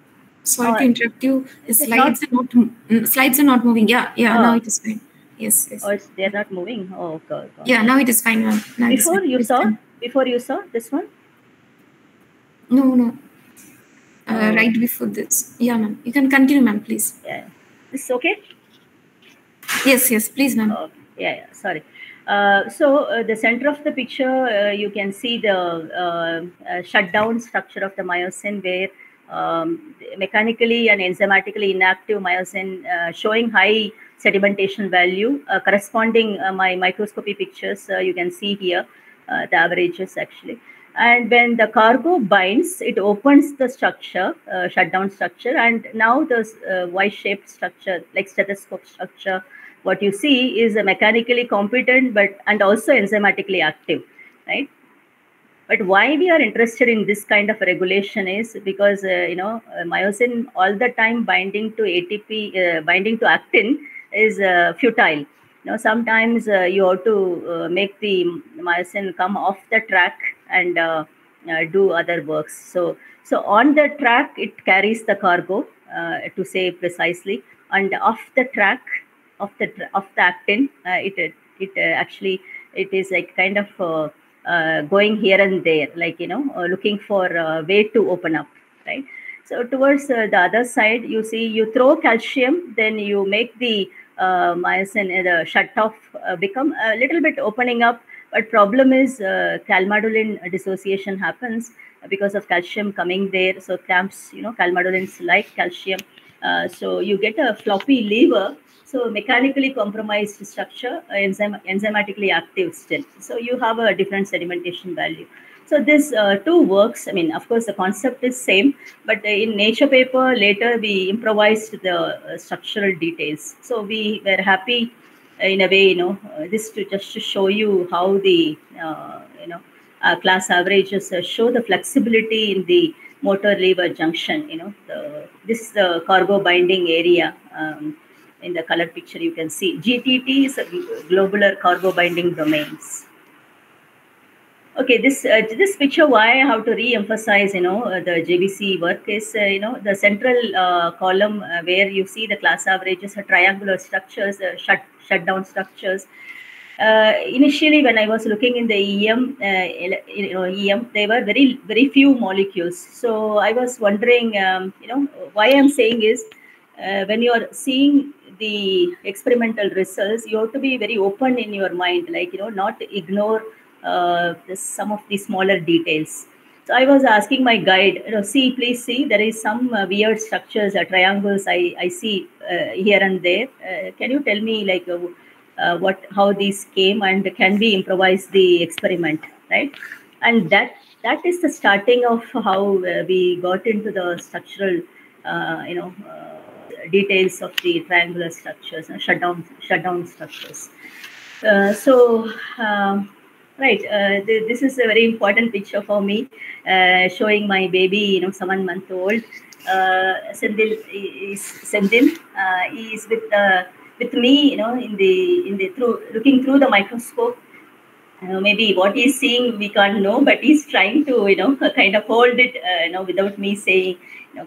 Sorry to interrupt you. Slides are not moving. Yeah. Now it is fine. Yes. Oh, they're not moving. Oh, God. Yeah, now it is fine, ma'am. Before you saw this one? No. Right before this. Yeah, ma'am. You can continue, ma'am, please. Yeah. This is okay? Yes, please, ma'am. Yeah, sorry. So the center of the picture, you can see the shutdown structure of the myosin, where mechanically and enzymatically inactive myosin showing high sedimentation value, corresponding my microscopy pictures, you can see here the averages actually. And when the cargo binds, it opens the structure, shutdown structure, and now the Y-shaped structure, like stethoscope structure, what you see is a mechanically competent and also enzymatically active, right? But why we are interested in this kind of regulation is because myosin all the time binding to ATP, binding to actin is futile. Sometimes you have to make the myosin come off the track and do other works. So on the track it carries the cargo, to say precisely, and off the track of the actin, it actually is like kind of going here and there, like looking for a way to open up, right? So towards the other side, you see, you throw calcium, then you make the myosin, the shut off become a little bit opening up. But problem is calmadulin dissociation happens because of calcium coming there. So clamps, calmadulins like calcium. So you get a floppy lever. So mechanically compromised structure, enzymatically active still. So you have a different sedimentation value. So this two works. I mean, of course, the concept is same, but in Nature paper later we improvised the structural details. So we were happy in a way, this to just to show you how the class averages show the flexibility in the motor lever junction. This is the cargo binding area. In the color picture, you can see GTT is a globular cargo binding domains. Okay, this picture, why I have to re-emphasize, the JBC work is, the central column where you see the class averages are triangular structures, shutdown structures. Initially, when I was looking in the EM, there were very, very few molecules. So I was wondering, why I'm saying is, when you are seeing the experimental results, you have to be very open in your mind, not ignore some of the smaller details. So I was asking my guide, please see, there is some weird structures, triangles I see here and there. Can you tell me how these came, and can we improvise the experiment, right? And that is the starting of how we got into the structural, details of the triangular structures and shutdown structures. Right, this is a very important picture for me, showing my baby, 7 month old. Sendil he is with me, through looking through the microscope. Maybe what he's seeing we can't know, but he's trying to kind of hold it, without me saying,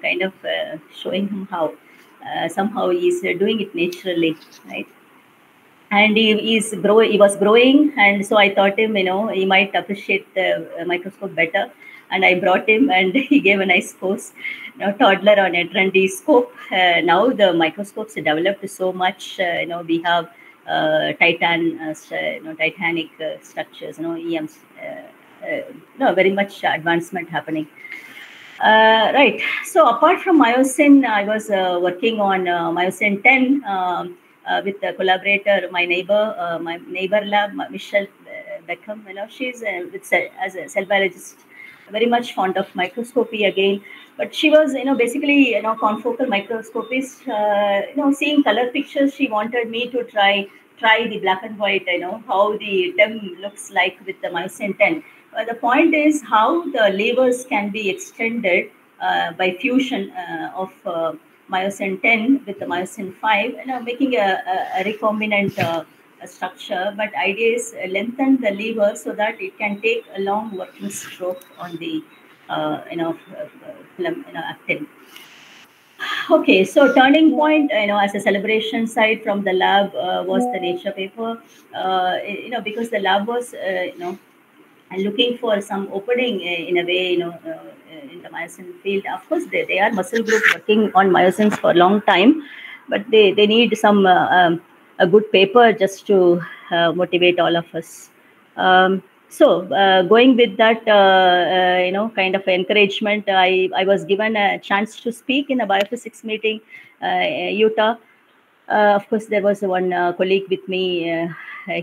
kind of showing him how somehow he's doing it naturally, right? And he was growing, and so I thought him, he might appreciate the microscope better, and I brought him, and he gave a nice pose, toddler on a trendy scope. Now the microscopes developed so much. We have titanic structures, EMs, very much advancement happening. Right. So apart from myosin, I was working on myosin 10 with a collaborator, my neighbor lab, Michelle Beckham. She's as a cell biologist, very much fond of microscopy again. But she was, basically, confocal microscopist. Seeing color pictures, she wanted me to try the black and white. How the TEM looks like with the myosin 10. The point is how the levers can be extended by fusion of myosin 10 with the myosin 5, making a recombinant structure. But idea is lengthen the lever so that it can take a long working stroke on the actin. Okay, so turning point, as a celebration side from the lab was the Nature paper, because the lab was, and looking for some opening in a way, in the myosin field. Of course, they are muscle group working on myosins for a long time, but they need some a good paper just to motivate all of us. So going with that, kind of encouragement, I was given a chance to speak in a biophysics meeting, Utah. Of course, there was one colleague with me.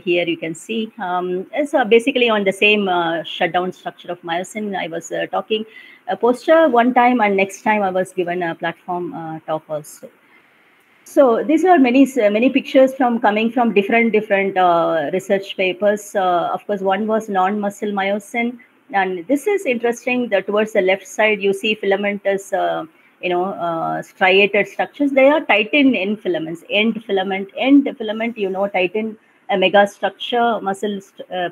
Here you can see. So basically on the same shutdown structure of myosin, I was talking a poster one time, and next time I was given a platform talk also. So these are many pictures coming from different research papers. Of course, one was non-muscle myosin, and this is interesting. That towards the left side, you see filamentous, striated structures. They are titin end filaments. End filament, titin, a megastructure, muscle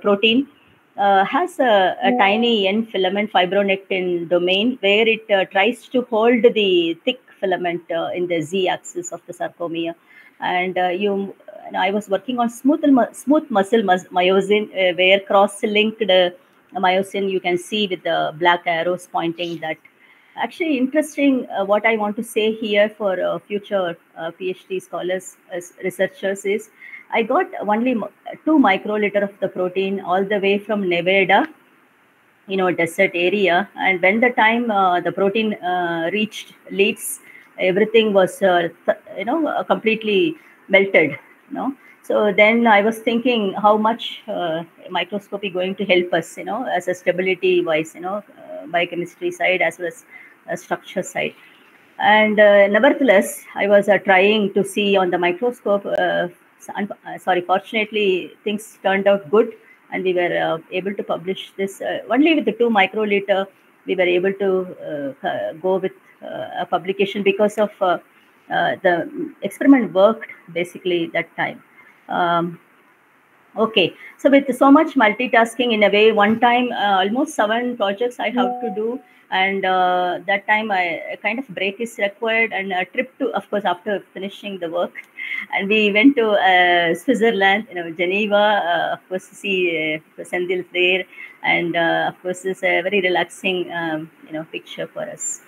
protein. Has a tiny end filament fibronectin domain where it tries to hold the thick filament in the z-axis of the sarcomere. And I was working on smooth muscle myosin, where cross-linked myosin you can see with the black arrows pointing that. Actually, interesting. What I want to say here for future PhD scholars, researchers is, I got only 2 microliter of the protein all the way from Nevada, desert area. And when the time the protein reached Leeds, everything was, completely melted, you know. So then I was thinking how much microscopy going to help us, you know, as a stability wise, you know, biochemistry side as well as structure side. And nevertheless, I was trying to see on the microscope. Fortunately, things turned out good, and we were able to publish this only with the 2 microliter. We were able to go with a publication because of the experiment worked basically that time. Okay, so with so much multitasking in a way, one time almost 7 projects I have to do, and that time a kind of break is required, and a trip to, of course, after finishing the work, and we went to Switzerland, you know, Geneva, of course, to see Sendil there, and of course, it's a very relaxing, you know, picture for us.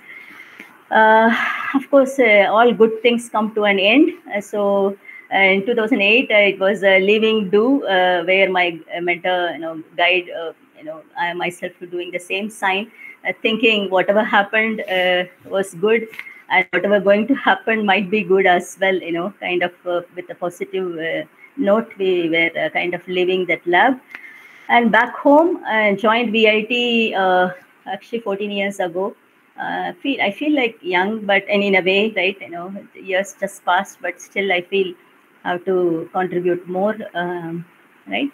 Of course, all good things come to an end. So in 2008, it was Leaving Do, where my mentor, you know, guide, you know, I myself doing the same sign, thinking whatever happened was good, and whatever going to happen might be good as well. You know, kind of with a positive note, we were kind of leaving that lab. And back home, I joined VIT actually 14 years ago. I feel like young, but and in a way, right? You know, years just passed, but still I feel I have to contribute more, right?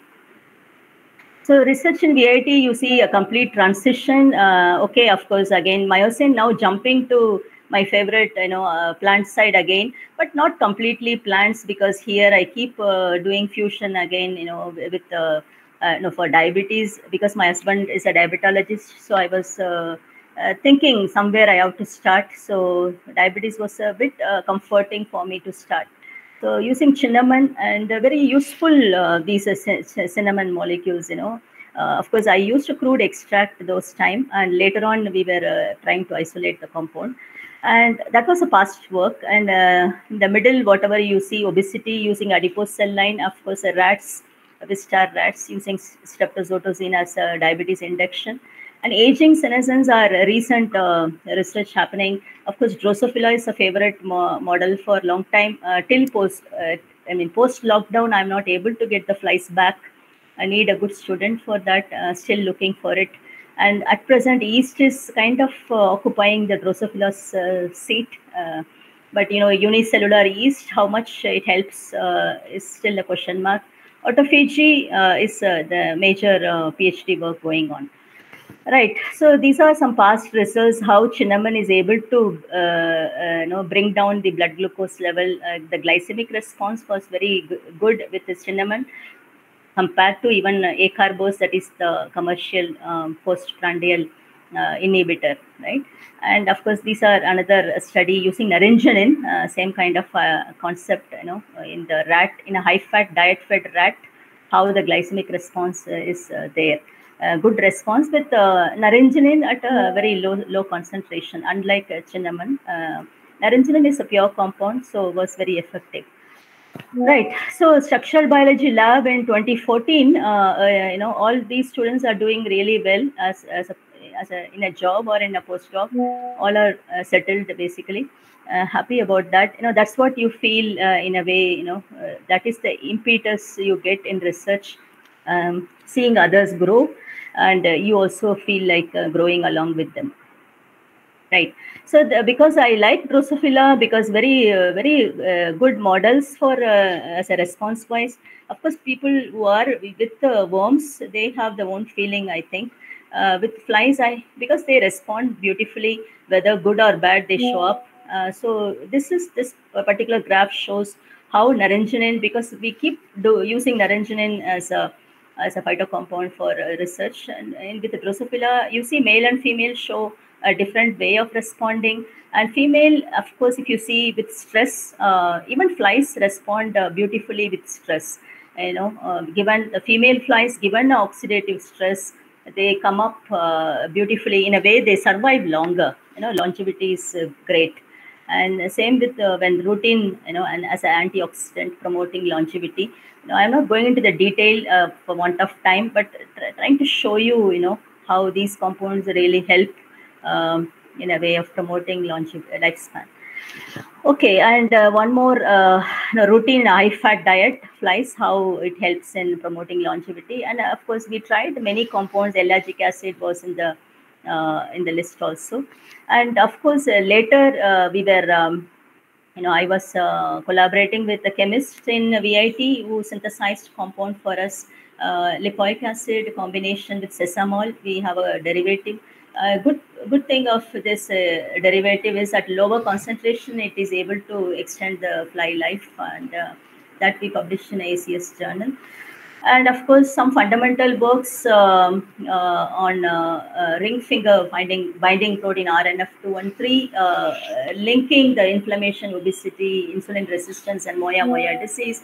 So research in VIT, you see a complete transition. Okay, of course, again, Miocene now jumping to my favorite, you know, plant side again, but not completely plants, because here I keep doing fusion again, you know, with you know, for diabetes, because my husband is a diabetologist. So I was thinking somewhere I have to start. So diabetes was a bit comforting for me to start. So using cinnamon, and very useful these cinnamon molecules, you know. Of course, I used a crude extract those time, and later on we were trying to isolate the compound. And that was a past work. And in the middle, whatever you see, obesity using adipose cell line, of course, rats, Wistar rats using streptozotocin as a diabetes induction. And aging senescence are recent research happening. Of course, Drosophila is a favorite model for a long time. Till post lockdown, I'm not able to get the flies back. I need a good student for that. Still looking for it. And at present, yeast is kind of occupying the Drosophila's seat. But, you know, unicellular yeast, how much it helps is still a question mark. Autophagy is the major PhD work going on. Right. So these are some past results, how cinnamon is able to you know, bring down the blood glucose level. The glycemic response was very good with the cinnamon compared to even acarbose, that is the commercial postprandial inhibitor, right? And of course, these are another study using naringenin, same kind of concept, you know, in the rat, in a high-fat diet-fed rat, how the glycemic response is there. Good response with naringenin at a very low concentration, unlike cinnamon. Naringenin is a pure compound, so was very effective. Right. So structural biology lab in 2014, you know, all these students are doing really well as in a job or in a postdoc. All are settled basically. Happy about that. You know, that's what you feel in a way. You know, that is the impetus you get in research, seeing others grow, and you also feel like growing along with them. Right. So because I like Drosophila, because very good models for as a response wise. Of course, people who are with the worms, they have their own feeling, I think. With flies, because they respond beautifully, whether good or bad, they show up. So this particular graph shows how naringenin, because we keep using naringenin as a phytocompound for research, and with the Drosophila, you see male and female show a different way of responding. And female, of course, if you see with stress, even flies respond beautifully with stress. You know, given the female flies, given oxidative stress, they come up beautifully. In a way, they survive longer. You know, longevity is great. And same with when routine, you know, and as an antioxidant promoting longevity. You know, I'm not going into the detail for want of time, but trying to show you, you know, how these compounds really help in a way of promoting lifespan. Okay, and one more routine high-fat diet flies, how it helps in promoting longevity. And of course, we tried many compounds. Ellagic acid was in the list also. And of course, later we were, I was collaborating with the chemists in VIT who synthesized compound for us, lipoic acid combination with sesamol. We have a derivative. Good thing of this derivative is at lower concentration, it is able to extend the fly life, and that we published in ACS journal. And of course, some fundamental works on ring finger binding protein RNF2 and 3, linking the inflammation, obesity, insulin resistance, and moya disease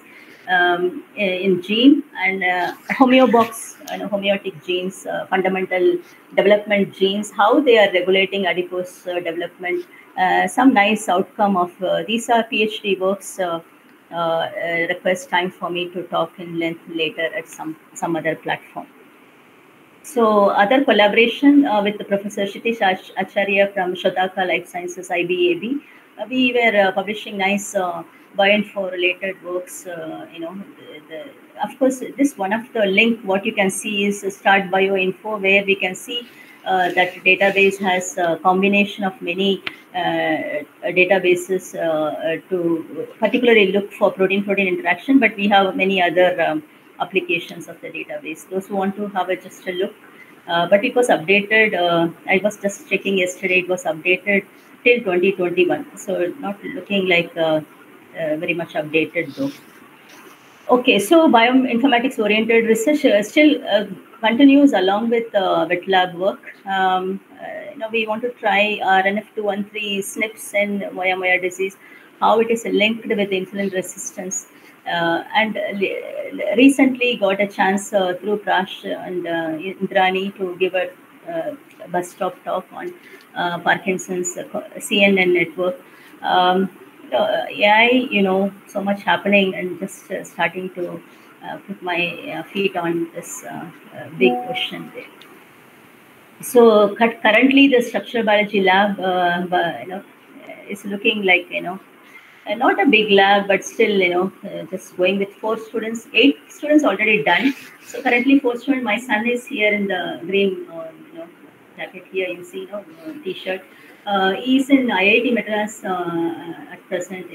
in gene, and homeobox and homeotic genes, fundamental development genes, how they are regulating adipose development. Some nice outcome of these are PhD works. Request time for me to talk in length later at some other platform. So other collaboration with the Professor Shitish Acharya from Shodaka Life Sciences IBAB, we were publishing nice bioinfo related works. Of course, this one of the link, what you can see is Start Bioinfo, where we can see that database has a combination of many databases to particularly look for protein-protein interaction, but we have many other applications of the database. Those who want to have just a look, but it was updated. I was just checking yesterday, it was updated till 2021. So not looking like very much updated though. Okay, so bioinformatics oriented research still continues along with wet lab work. We want to try RNF2 and 3 SNPs in moya disease, how it is linked with insulin resistance. And recently got a chance through Prash and Indrani to give a bus stop talk on Parkinson's CNN network. AI, so much happening, and just starting to put my feet on this big question there. So currently the structural biology lab, is looking like, not a big lab, but still, just going with 4 students, 8 students already done. So currently 4 students, my son is here in the green, jacket here, you see, t-shirt. He's in IIT Madras at present,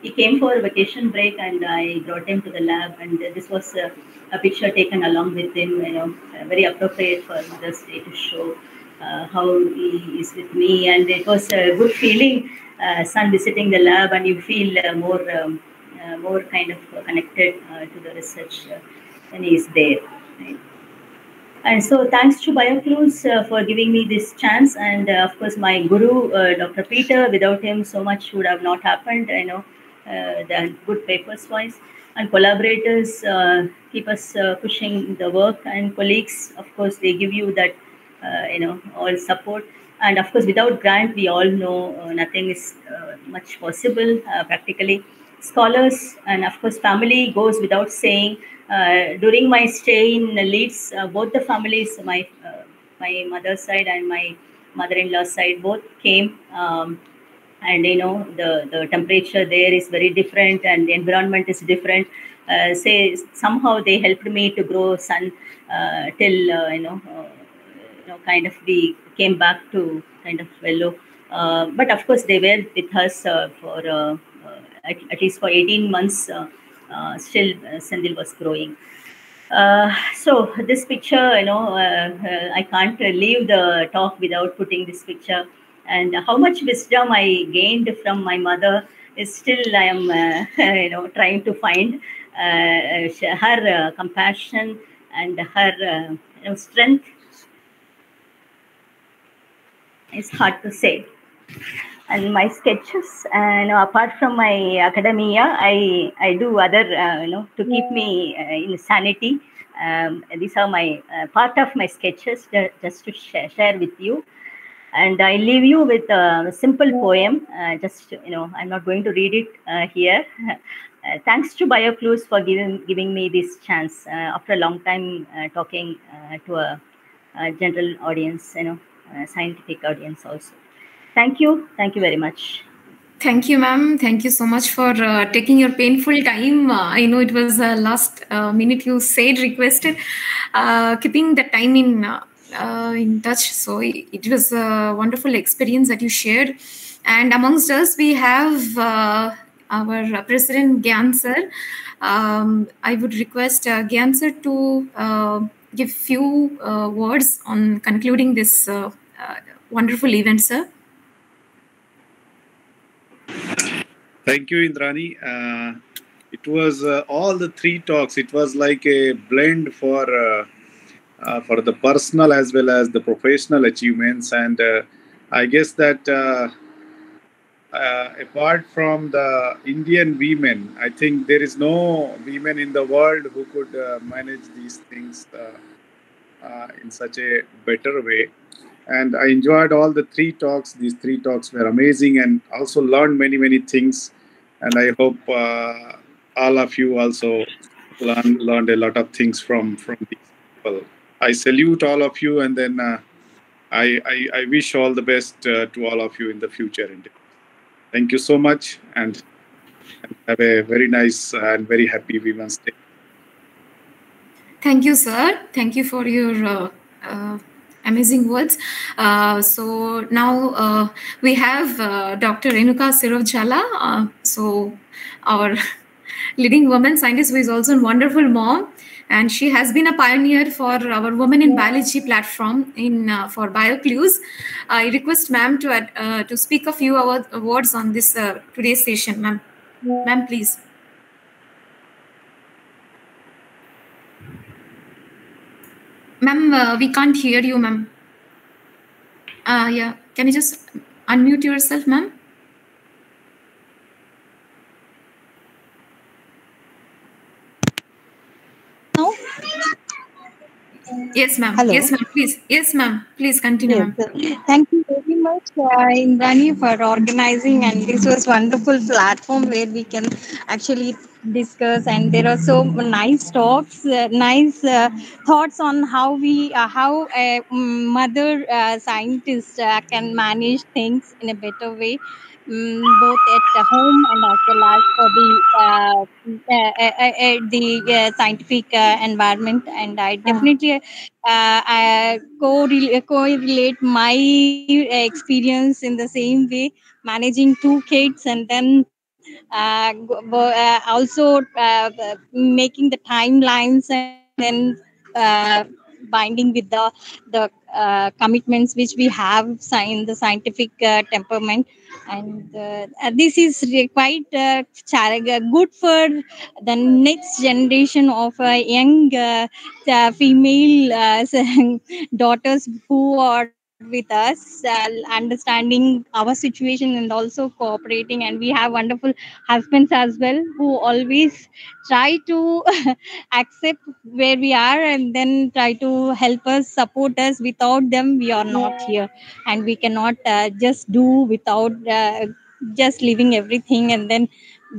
He came for a vacation break and I brought him to the lab, and this was a picture taken along with him, very appropriate for Mother's Day to show how he is with me. And it was a good feeling, son visiting the lab, and you feel more kind of connected to the research when he is there. Right? And so thanks to Bioclues for giving me this chance. And of course, my guru, Dr. Peter, without him, so much would have not happened, the good papers wise. And collaborators keep us pushing the work, and colleagues, of course, they give you that, all support. And of course, without grant, we all know nothing is much possible practically. Scholars and of course, family goes without saying. During my stay in Leeds, both the families, my mother's side and my mother-in-law's side, both came. And the temperature there is very different, and the environment is different. Somehow they helped me to grow son till kind of we came back to kind of fellow. But of course, they were with us for at least for 18 months. Still, Sandil was growing. So this picture, I can't leave the talk without putting this picture. And how much wisdom I gained from my mother is still I am, trying to find her compassion and her strength. It's hard to say. And my sketches, apart from my academia, I do other, to keep me in sanity. These are my part of my sketches, just to share with you. And I leave you with a simple poem. I'm not going to read it here. Thanks to Bioclues for giving me this chance after a long time talking to a general audience, scientific audience also. Thank you very much. Thank you, ma'am. Thank you so much for taking your painful time. I know it was last minute you said requested, keeping the time in touch. So it was a wonderful experience that you shared. And amongst us, we have our President Gyan sir. I would request Gyan sir to give few words on concluding this wonderful event, sir. Thank you, Indrani. It was all the three talks. It was like a blend for the personal as well as the professional achievements, and I guess that apart from the Indian women, I think there is no women in the world who could manage these things in such a better way. And I enjoyed all the three talks. These three talks were amazing, and also learned many things. And I hope all of you also learned a lot of things from these people. I salute all of you, and then I wish all the best to all of you in the future. Thank you so much, and have a very nice and very happy Women's Day. Thank you, sir. Thank you for your amazing words. So now we have Dr. Renuka Sirovjala. So our leading woman scientist who is also a wonderful mom. And she has been a pioneer for our Women in Biology platform for Bioclues. I request ma'am to speak a few words on this today's session, ma'am. Ma'am, please. Ma'am, we can't hear you, ma'am. Yeah, can you just unmute yourself, ma'am? No? Yes, ma'am. Hello. Yes, ma'am. Please. Yes, ma'am. Please continue, Yes. ma'am. Thank you very much, Indrani, for organizing. And this was wonderful platform where we can actually discuss. And there are so nice talks, nice thoughts on how how a mother scientist can manage things in a better way. Both at home and as well as for the scientific environment, and I definitely I correlate my experience in the same way, managing two kids and then also making the timelines and then binding with the commitments which we have signed the scientific temperament. And this is quite good for the next generation of young female daughters who are with us, understanding our situation and also cooperating. And we have wonderful husbands as well who always try to accept where we are and then try to help us, support us. Without them we are not here, and we cannot just do without just leaving everything and then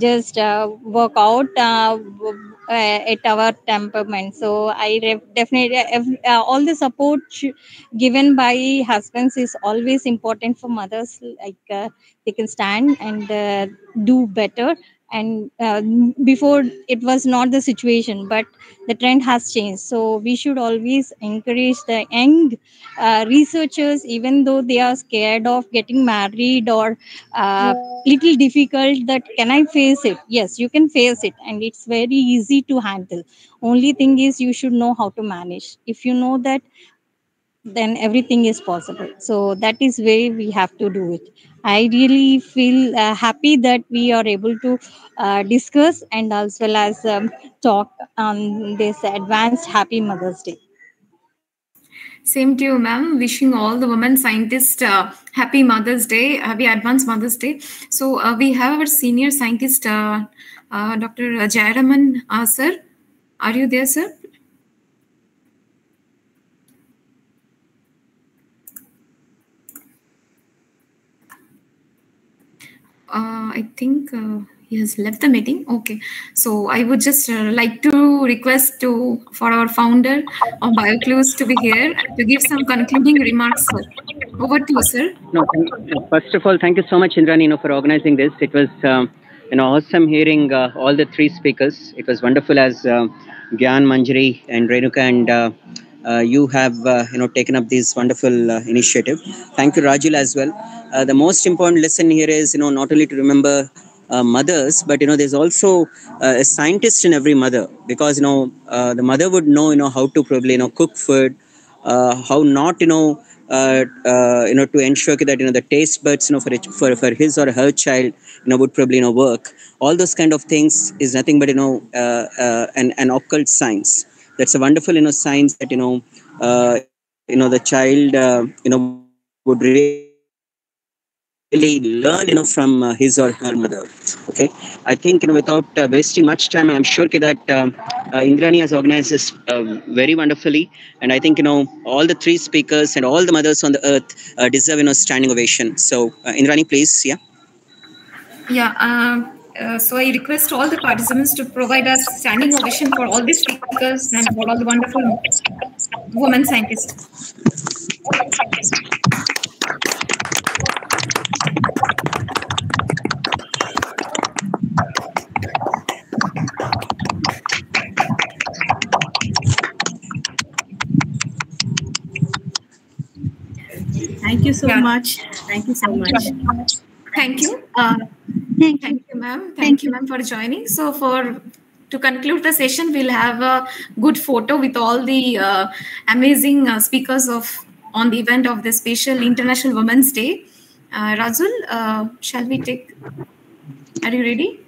just work out at our temperament. So definitely all the support given by husbands is always important for mothers, like they can stand and do better. And before it was not the situation, but the trend has changed. So we should always encourage the young researchers, even though they are scared of getting married or little difficult, that can I face it? Yes, you can face it, and it's very easy to handle. Only thing is you should know how to manage. If you know that, then everything is possible. So that is way we have to do it. I really feel happy that we are able to discuss and as well as talk on this advanced Happy Mother's Day. Same to you, ma'am. Wishing all the women scientists happy Mother's Day, happy advanced Mother's Day. So we have our senior scientist, Dr. Jayaraman, sir. Are you there, sir? I think He has left the meeting. Okay. So I would just like to request for our founder of Bioclues to be here to give some concluding remarks, sir. Over to you, sir. No, first of all, thank you so much, Indrani, for organizing this. It was awesome hearing all the three speakers. It was wonderful as Gyan, Manjari, and Renuka, and you have taken up this wonderful initiative. Thank you, Rajul, as well. The most important lesson here is not only to remember mothers, but there's also a scientist in every mother, because the mother would know how to probably cook food, how not to ensure that the taste buds for his or her child would probably work. All those kind of things is nothing but an occult science. That's a wonderful science that the child would really learn from his or her mother. Okay, I think without wasting much time, I'm sure that Indrani has organized this very wonderfully, and I think all the three speakers and all the mothers on the earth deserve standing ovation. So Indrani, please, yeah. Yeah. So I request all the participants to provide us standing ovation for all the speakers and for all the wonderful women scientists. Thank you so much. Thank you so much. Thank you. Thank you, ma'am. Thank you, ma'am, for joining. So to conclude the session, we'll have a good photo with all the amazing speakers on the event of the special International Women's Day. Rajul, shall we take? Are you ready?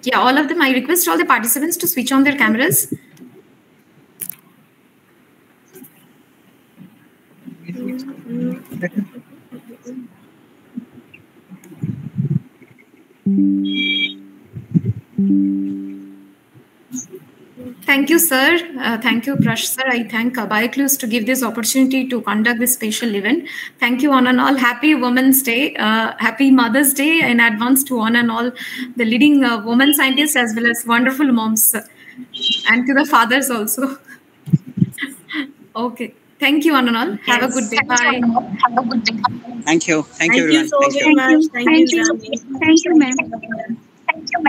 Yeah, all of them. I request all the participants to switch on their cameras. Thank you, sir. Thank you, Prash, sir. I thank Bioclues to give this opportunity to conduct this special event. Thank you, one and all. Happy Women's Day. Happy Mother's Day in advance to one and all the leading women scientists as well as wonderful moms, and to the fathers also. Okay. Thank you, one and all. Have a good day. Bye. Have a good day. Thank you. Thank you, everyone. Thank you so much. Thank you. Thank you, ma'am.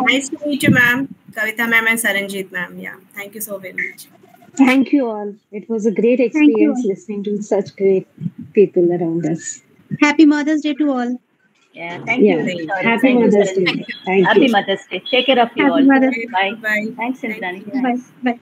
Nice to meet you, ma'am. Kavitha ma'am and Saranjeet ma'am. Yeah. Thank you so very much. Thank you all. It was a great experience listening to such great people around us. Happy Mother's Day to all. Yeah, thank you. Happy Mother's Day. Happy Mother's Day. Take care of you all. Bye. Bye. Thanks, Indrani. Bye. Bye.